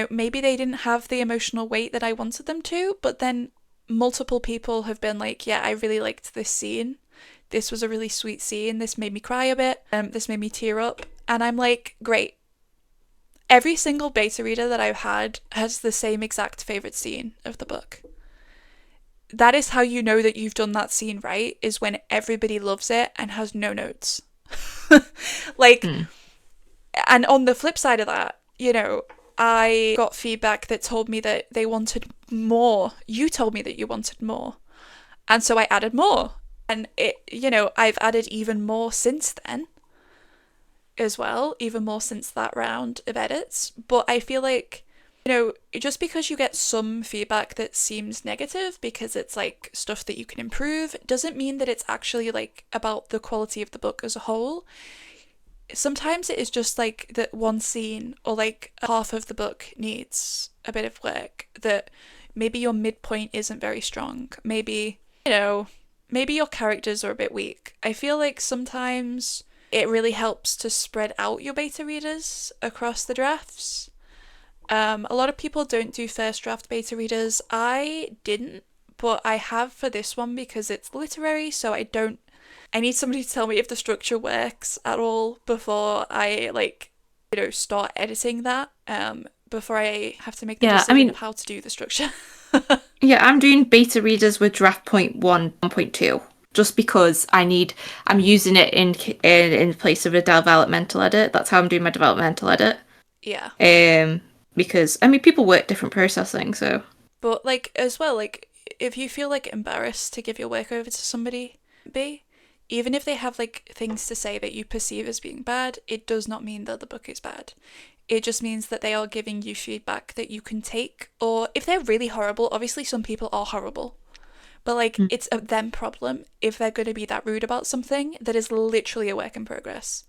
[SPEAKER 1] maybe they didn't have the emotional weight that I wanted them to, but then multiple people have been like, yeah, I really liked this scene. This was a really sweet scene. This made me cry a bit. This made me tear up. And I'm like, great. Every single beta reader that I've had has the same exact favourite scene of the book. That is how you know that you've done that scene right, is when everybody loves it and has no notes. Like,
[SPEAKER 2] Mm.
[SPEAKER 1] and on the flip side of that, I got feedback that told me that they wanted more. You told me that you wanted more. And so I added more. And I've added even more since then as well, even more since that round of edits. But I feel like, just because you get some feedback that seems negative because it's like stuff that you can improve, doesn't mean that it's actually like about the quality of the book as a whole. Sometimes it is just like that one scene or like half of the book needs a bit of work that Maybe your midpoint isn't very strong. Maybe, you know, maybe your characters are a bit weak. I feel like sometimes it really helps to spread out your beta readers across the drafts. A lot of people don't do first draft beta readers. I didn't, but I have for this one because it's literary, so I don't. I need somebody to tell me if the structure works at all before I start editing that. Before I have to make the
[SPEAKER 2] Yeah, I
[SPEAKER 1] decision
[SPEAKER 2] mean,
[SPEAKER 1] of how to do the structure.
[SPEAKER 2] yeah, I'm doing beta readers with draft point 1, 1.2, just because I'm using it in place of a developmental edit. That's how I'm doing my developmental edit.
[SPEAKER 1] Yeah.
[SPEAKER 2] Um, because I mean, people work different processing, so
[SPEAKER 1] But like as well, like if you feel like embarrassed to give your work over to somebody, even if they have like things to say that you perceive as being bad, it does not mean that the book is bad. It just means that they are giving you feedback that you can take. Or if they're really horrible, obviously some people are horrible. But like it's a them problem if they're going to be that rude about something that is literally a work in progress.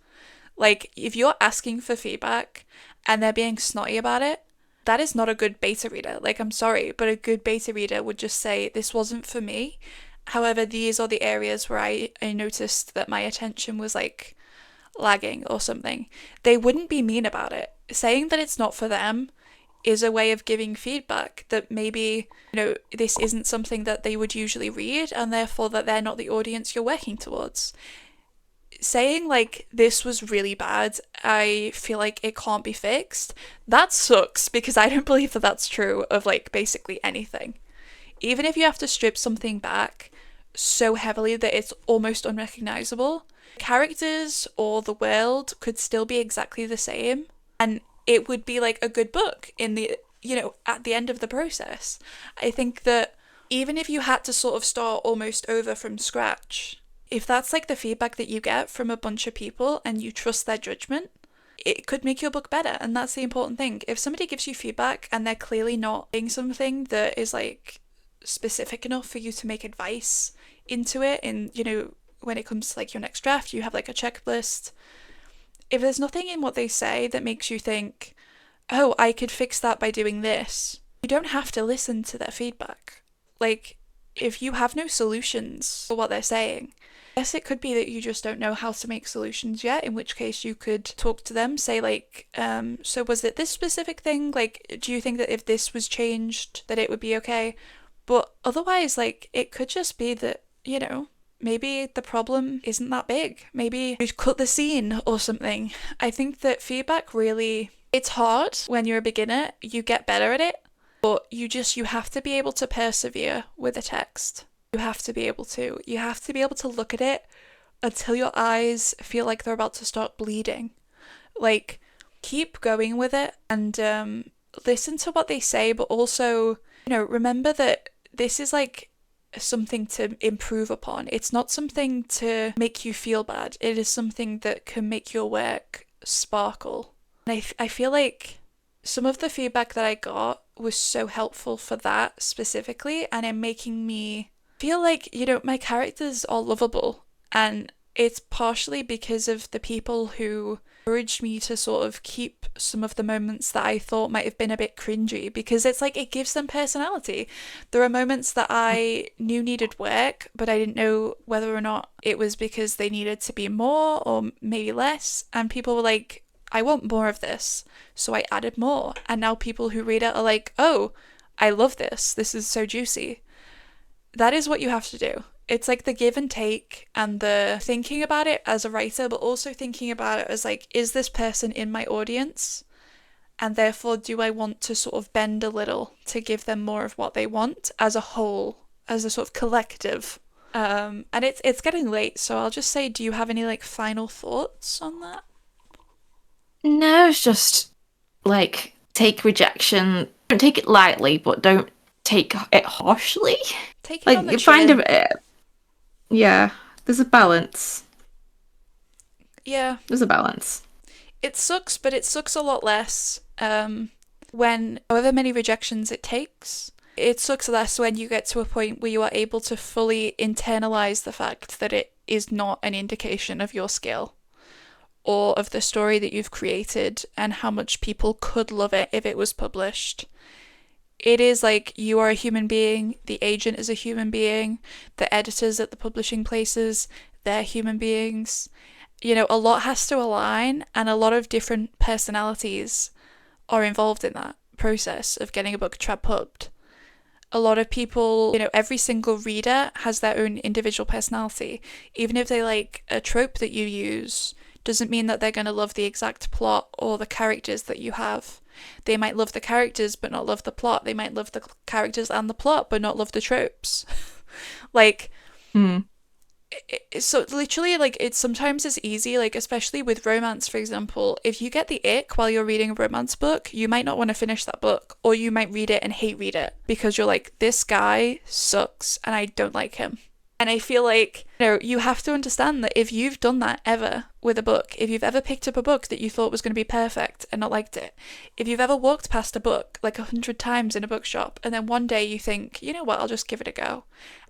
[SPEAKER 1] Like if you're asking for feedback and they're being snotty about it, that is not a good beta reader. Like, I'm sorry, but a good beta reader would just say, this wasn't for me. However, these are the areas where I noticed that my attention was like lagging or something. They wouldn't be mean about it. Saying that it's not for them is a way of giving feedback that maybe, this isn't something that they would usually read and therefore that they're not the audience you're working towards. Saying like this was really bad, I feel like it can't be fixed, that sucks because I don't believe that that's true of like basically anything. Even if you have to strip something back so heavily that it's almost unrecognizable, characters or the world could still be exactly the same and it would be like a good book in the at the end of the process. I think that even if you had to sort of start almost over from scratch, if that's like the feedback that you get from a bunch of people and you trust their judgment, it could make your book better. And that's the important thing. If somebody gives you feedback and they're clearly not saying something that is like specific enough for you to make advice into it, and when it comes to like your next draft, you have like a checklist. If there's nothing in what they say that makes you think, oh, I could fix that by doing this, you don't have to listen to their feedback. Like, if you have no solutions for what they're saying, yes, it could be that you just don't know how to make solutions yet, in which case you could talk to them, say like, so was it this specific thing? Like, do you think that if this was changed that it would be okay? But otherwise, like, it could just be that, maybe the problem isn't that big. Maybe you cut the scene or something. I think that feedback really, it's hard when you're a beginner. You get better at it, but you have to be able to persevere with a text. You have to be able to. You have to be able to look at it until your eyes feel like they're about to start bleeding. Like, keep going with it and listen to what they say, but also, remember that this is like something to improve upon. It's not something to make you feel bad. It is something that can make your work sparkle. And I feel like some of the feedback that I got was so helpful for that specifically, and in making me feel like, my characters are lovable. And it's partially because of the people who encouraged me to sort of keep some of the moments that I thought might have been a bit cringy, because it's like it gives them personality. There are moments that I knew needed work, but I didn't know whether or not it was because they needed to be more or maybe less. And people were like, I want more of this. So I added more. And now people who read it are like, oh, I love this. This is so juicy. That is what you have to do. It's like the give and take and the thinking about it as a writer, but also thinking about it as like, is this person in my audience? And therefore, do I want to sort of bend a little to give them more of what they want as a whole, as a sort of collective? And it's getting late, so I'll just say, do you have any like final thoughts on that?
[SPEAKER 2] no, it's just like take rejection. Don't take it lightly, but don't take it harshly.
[SPEAKER 1] Take it
[SPEAKER 2] Like
[SPEAKER 1] on the
[SPEAKER 2] you find
[SPEAKER 1] chin.
[SPEAKER 2] a yeah, there's a balance.
[SPEAKER 1] Yeah,
[SPEAKER 2] There's a balance.
[SPEAKER 1] it sucks, but it sucks a lot less when however many rejections it takes. It sucks less when you get to a point where you are able to fully internalize the fact that it is not an indication of your skill or of the story that you've created and how much people could love it if it was published. It is like you are a human being, the agent is a human being, the editors at the publishing places, they're human beings. You know, a lot has to align, and a lot of different personalities are involved in that process of getting a book trad-pubbed. A lot of people, you know, every single reader has their own individual personality. Even if they like a trope that you use, doesn't mean that they're going to love the exact plot or the characters that you have. They might love the characters but not love the plot. They might love the characters and the plot but not love the tropes. Like,
[SPEAKER 2] Mm.
[SPEAKER 1] so literally, like, it's sometimes it's easy, like, especially with romance, for example, if you get the ick while you're reading a romance book, you might not want to finish that book, or you might read it and hate read it because you're like, this guy sucks and I don't like him. And I feel like, you know, you have to understand that if you've done that ever with a book, if you've ever picked up a book that you thought was going to be perfect and not liked it, if you've ever walked past a book like 100 times in a bookshop and then one day you think, you know what, I'll just give it a go,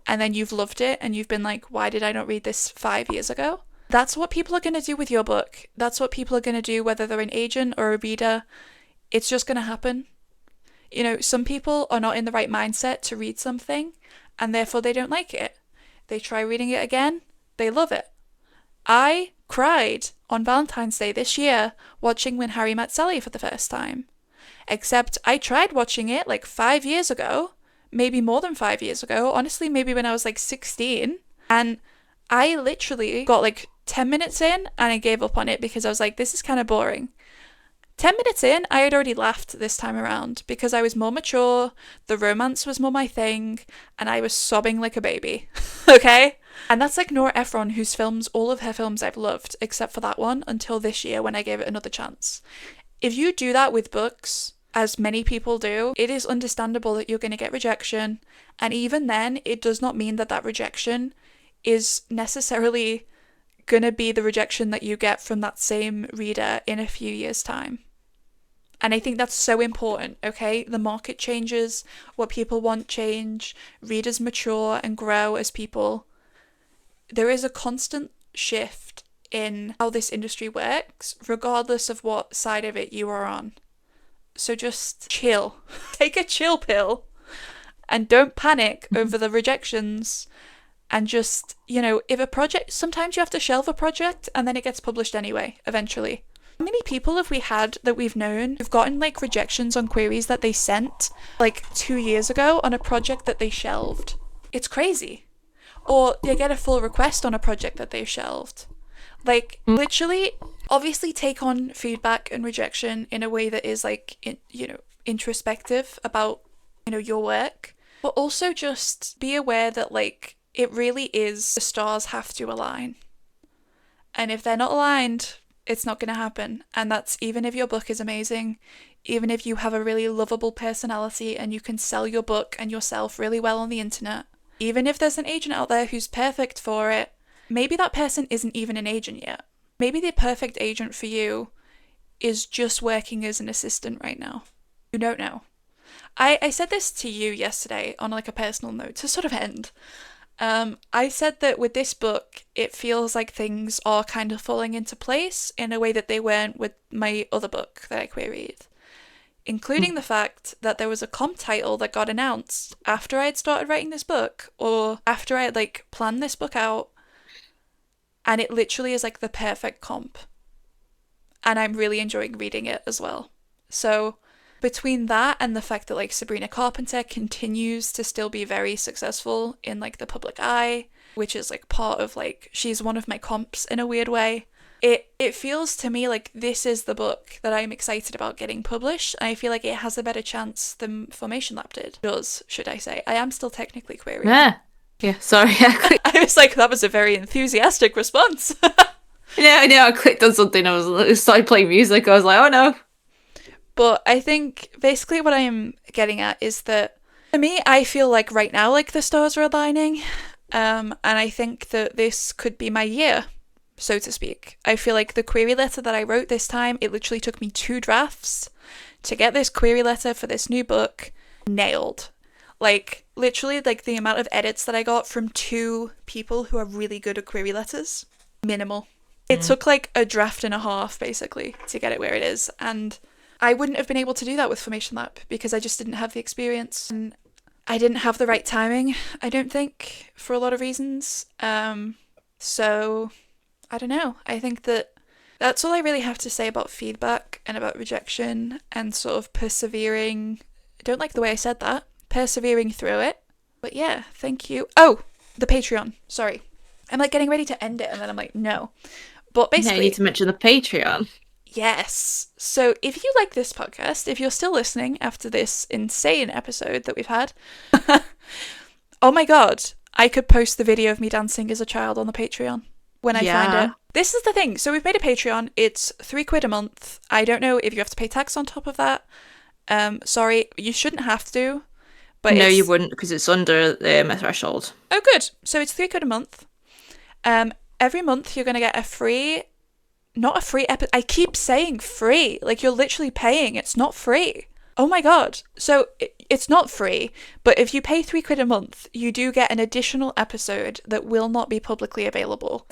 [SPEAKER 1] and then you've loved it and you've been like, why did I not read this 5 years ago? That's what people are going to do with your book. That's what people are going to do whether they're an agent or a reader. It's just going to happen. You know, some people are not in the right mindset to read something and therefore they don't like it. They try reading it again, they love it. I cried on Valentine's Day this year watching When Harry Met Sally for the first time. Except I tried watching it like 5 years ago, maybe more than 5 years ago, honestly, maybe when I was like 16. And I literally got like 10 minutes in and I gave up on it because I was like, this is kind of boring. 10 minutes in, I had already laughed this time around because I was more mature, the romance was more my thing, and I was sobbing like a baby. Okay? And that's like Nora Ephron, whose films, all of her films I've loved, except for that one, until this year when I gave it another chance. If you do that with books, as many people do, it is understandable that you're going to get rejection, and even then, it does not mean that that rejection is necessarily going to be the rejection that you get from that same reader in a few years' time. And I think that's so important, okay? The market changes, what people want change, readers mature and grow as people. There is a constant shift in how this industry works, regardless of what side of it you are on. So just chill. Take a chill pill and don't panic over the rejections. And just, you know, if a project, sometimes you have to shelve a project and then it gets published anyway, eventually. How many people have we had that we've known who've gotten like rejections on queries that they sent like 2 years ago on a project that they shelved? It's crazy. Or they get a full request on a project that they've shelved. Like, literally, obviously take on feedback and rejection in a way that is like, you know, introspective about, you know, your work. But also just be aware that like, it really is, the stars have to align. And if they're not aligned, it's not going to happen. And that's even if your book is amazing, even if you have a really lovable personality and you can sell your book and yourself really well on the internet, even if there's an agent out there who's perfect for it, maybe that person isn't even an agent yet. Maybe the perfect agent for you is just working as an assistant right now. You don't know. I said this to you yesterday on like a personal note to sort of end. I said that with this book, it feels like things are kind of falling into place in a way that they weren't with my other book that I queried. Including the fact that there was a comp title that got announced after I had started writing this book, or after I had like planned this book out, and it literally is like the perfect comp. And I'm really enjoying reading it as well. So between that and the fact that like Sabrina Carpenter continues to still be very successful in like the public eye, which is like part of like, she's one of my comps in a weird way, it feels to me like this is the book that I'm excited about getting published, and I feel like it has a better chance than Formation Lab did. Does, should I say. I am still technically querying.
[SPEAKER 2] Yeah, sorry.
[SPEAKER 1] I was like, that was a very enthusiastic response.
[SPEAKER 2] Yeah, I know, I clicked on something, I started playing music, I was like, oh no.
[SPEAKER 1] But I think basically what I am getting at is that for me, I feel like right now, like the stars are aligning. And I think that this could be my year, so to speak. I feel like the query letter that I wrote this time, it literally took me 2 drafts to get this query letter for this new book nailed. Like, literally, like the amount of edits that I got from 2 people who are really good at query letters, minimal. It took like a draft and a half, basically, to get it where it is. And I wouldn't have been able to do that with Formation Lab because I just didn't have the experience. And I didn't have the right timing, I don't think, for a lot of reasons. So, I don't know. I think that's all I really have to say about feedback and about rejection and sort of persevering. I don't like the way I said that. Persevering through it. But yeah, thank you. Oh, the Patreon. Sorry. I'm like getting ready to end it and then I'm like, no. But basically,
[SPEAKER 2] No, you need to mention the Patreon.
[SPEAKER 1] yes. So if you like this podcast, if you're still listening after this insane episode that we've had, oh my god, I could post the video of me dancing as a child on the Patreon when I find it. This is the thing. So we've made a Patreon. It's £3 a month. I don't know if you have to pay tax on top of that. Sorry, you shouldn't have to. But
[SPEAKER 2] no, you wouldn't because it's under a threshold.
[SPEAKER 1] Oh, good. So it's £3 a month. Every month you're going to get a free, not a free episode. I keep saying free. Like, you're literally paying. It's not free. Oh my god. So it's not free, but if you pay £3 a month, you do get an additional episode that will not be publicly available.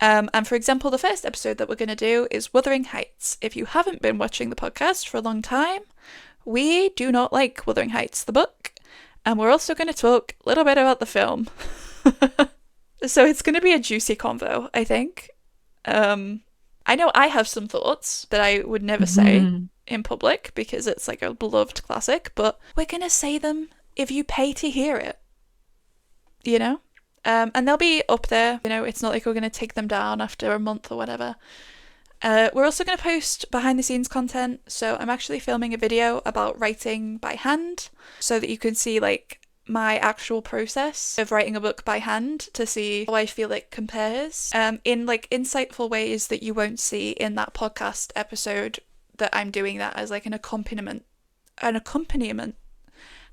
[SPEAKER 1] And for example, the first episode that we're going to do is Wuthering Heights. If you haven't been watching the podcast for a long time, we do not like Wuthering Heights, the book, and we're also going to talk a little bit about the film. So it's going to be a juicy convo, I think. I know I have some thoughts that I would never say in public because it's like a beloved classic, but we're going to say them if you pay to hear it, you know? And they'll be up there, you know, it's not like we're going to take them down after a month or whatever. We're also going to post behind the scenes content, so I'm actually filming a video about writing by hand so that you can see like my actual process of writing a book by hand to see how I feel it compares in like insightful ways that you won't see in that podcast episode that I'm doing that as like an accompaniment.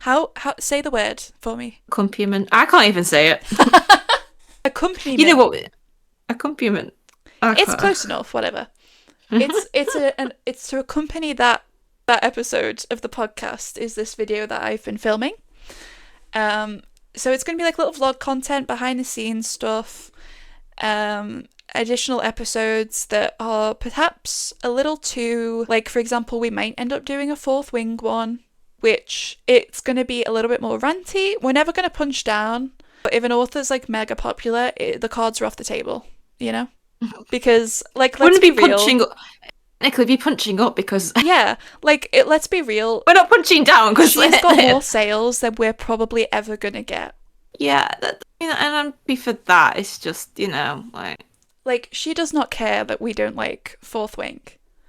[SPEAKER 1] How say the word for me?
[SPEAKER 2] Accompaniment. I can't even say it.
[SPEAKER 1] Accompaniment.
[SPEAKER 2] You know what? Accompaniment.
[SPEAKER 1] It's close enough, whatever. It's to accompany that episode of the podcast is this video that I've been filming. So it's going to be like little vlog content, behind the scenes stuff, additional episodes that are perhaps a little too, like, for example, we might end up doing a Fourth Wing one, which it's going to be a little bit more ranty. We're never going to punch down, but if an author's like mega popular, the cards are off the table, you know? Because like, let's be real.
[SPEAKER 2] Nicola, be punching up because
[SPEAKER 1] yeah, like let's be real.
[SPEAKER 2] We're not punching down because
[SPEAKER 1] she's got more sales than we're probably ever gonna get.
[SPEAKER 2] Yeah, and I'm be for that. It's just, you know,
[SPEAKER 1] like she does not care that we don't like Fourth Wing.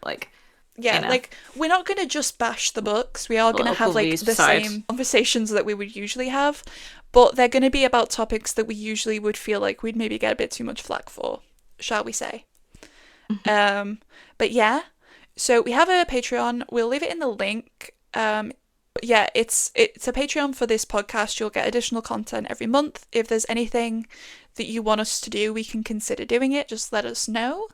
[SPEAKER 2] Like,
[SPEAKER 1] yeah, you know, like we're not gonna just bash the books. We are gonna have like the same conversations that we would usually have, but they're gonna be about topics that we usually would feel like we'd maybe get a bit too much flack for, shall we say? But yeah, so we have a Patreon. We'll leave it in the link. Yeah, it's a Patreon for this podcast. You'll get additional content every month. If there's anything that you want us to do, we can consider doing it. Just let us know.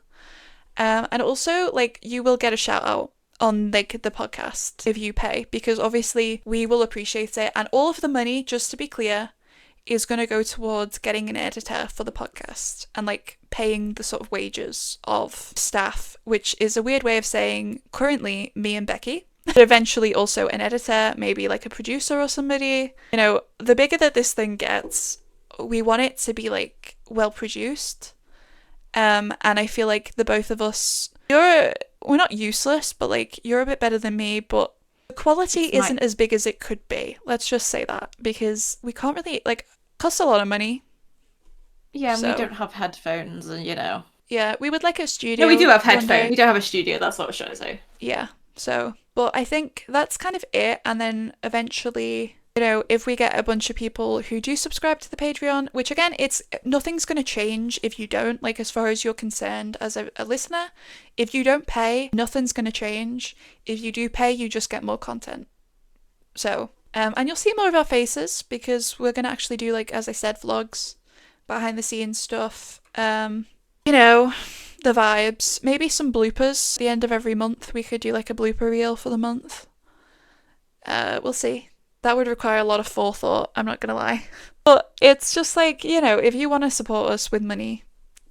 [SPEAKER 1] And also, like, you will get a shout out on like the podcast if you pay, because obviously we will appreciate it. And all of the money, just to be clear, is going to go towards getting an editor for the podcast and like paying the sort of wages of staff, which is a weird way of saying currently me and Becky, but eventually also an editor, maybe like a producer or somebody. You know, the bigger that this thing gets, we want it to be like well produced. And I feel like the both of us, we're not useless, but like you're a bit better than me, but the quality isn't as big as it could be. Let's just say that, because we can't really, like, costs a lot of money.
[SPEAKER 2] Yeah, so. We don't have headphones and, you know.
[SPEAKER 1] Yeah, we would like a studio.
[SPEAKER 2] No, we do have headphones. We don't have a studio, that's what I was trying to say.
[SPEAKER 1] Yeah, so, but I think that's kind of it. And then eventually, you know, if we get a bunch of people who do subscribe to the Patreon, which again, nothing's going to change if you don't, like, as far as you're concerned as a listener. If you don't pay, nothing's going to change. If you do pay, you just get more content. So, and you'll see more of our faces because we're going to actually do, like, as I said, vlogs, behind the scenes stuff. You know, the vibes. Maybe some bloopers. At the end of every month, we could do, like, a blooper reel for the month. We'll see. That would require a lot of forethought, I'm not going to lie. But it's just like, you know, if you want to support us with money,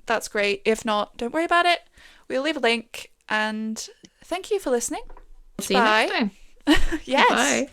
[SPEAKER 1] that's great. If not, don't worry about it. We'll leave a link. And thank you for listening.
[SPEAKER 2] See you next
[SPEAKER 1] Goodbye.
[SPEAKER 2] time.
[SPEAKER 1] Yes.
[SPEAKER 2] Bye.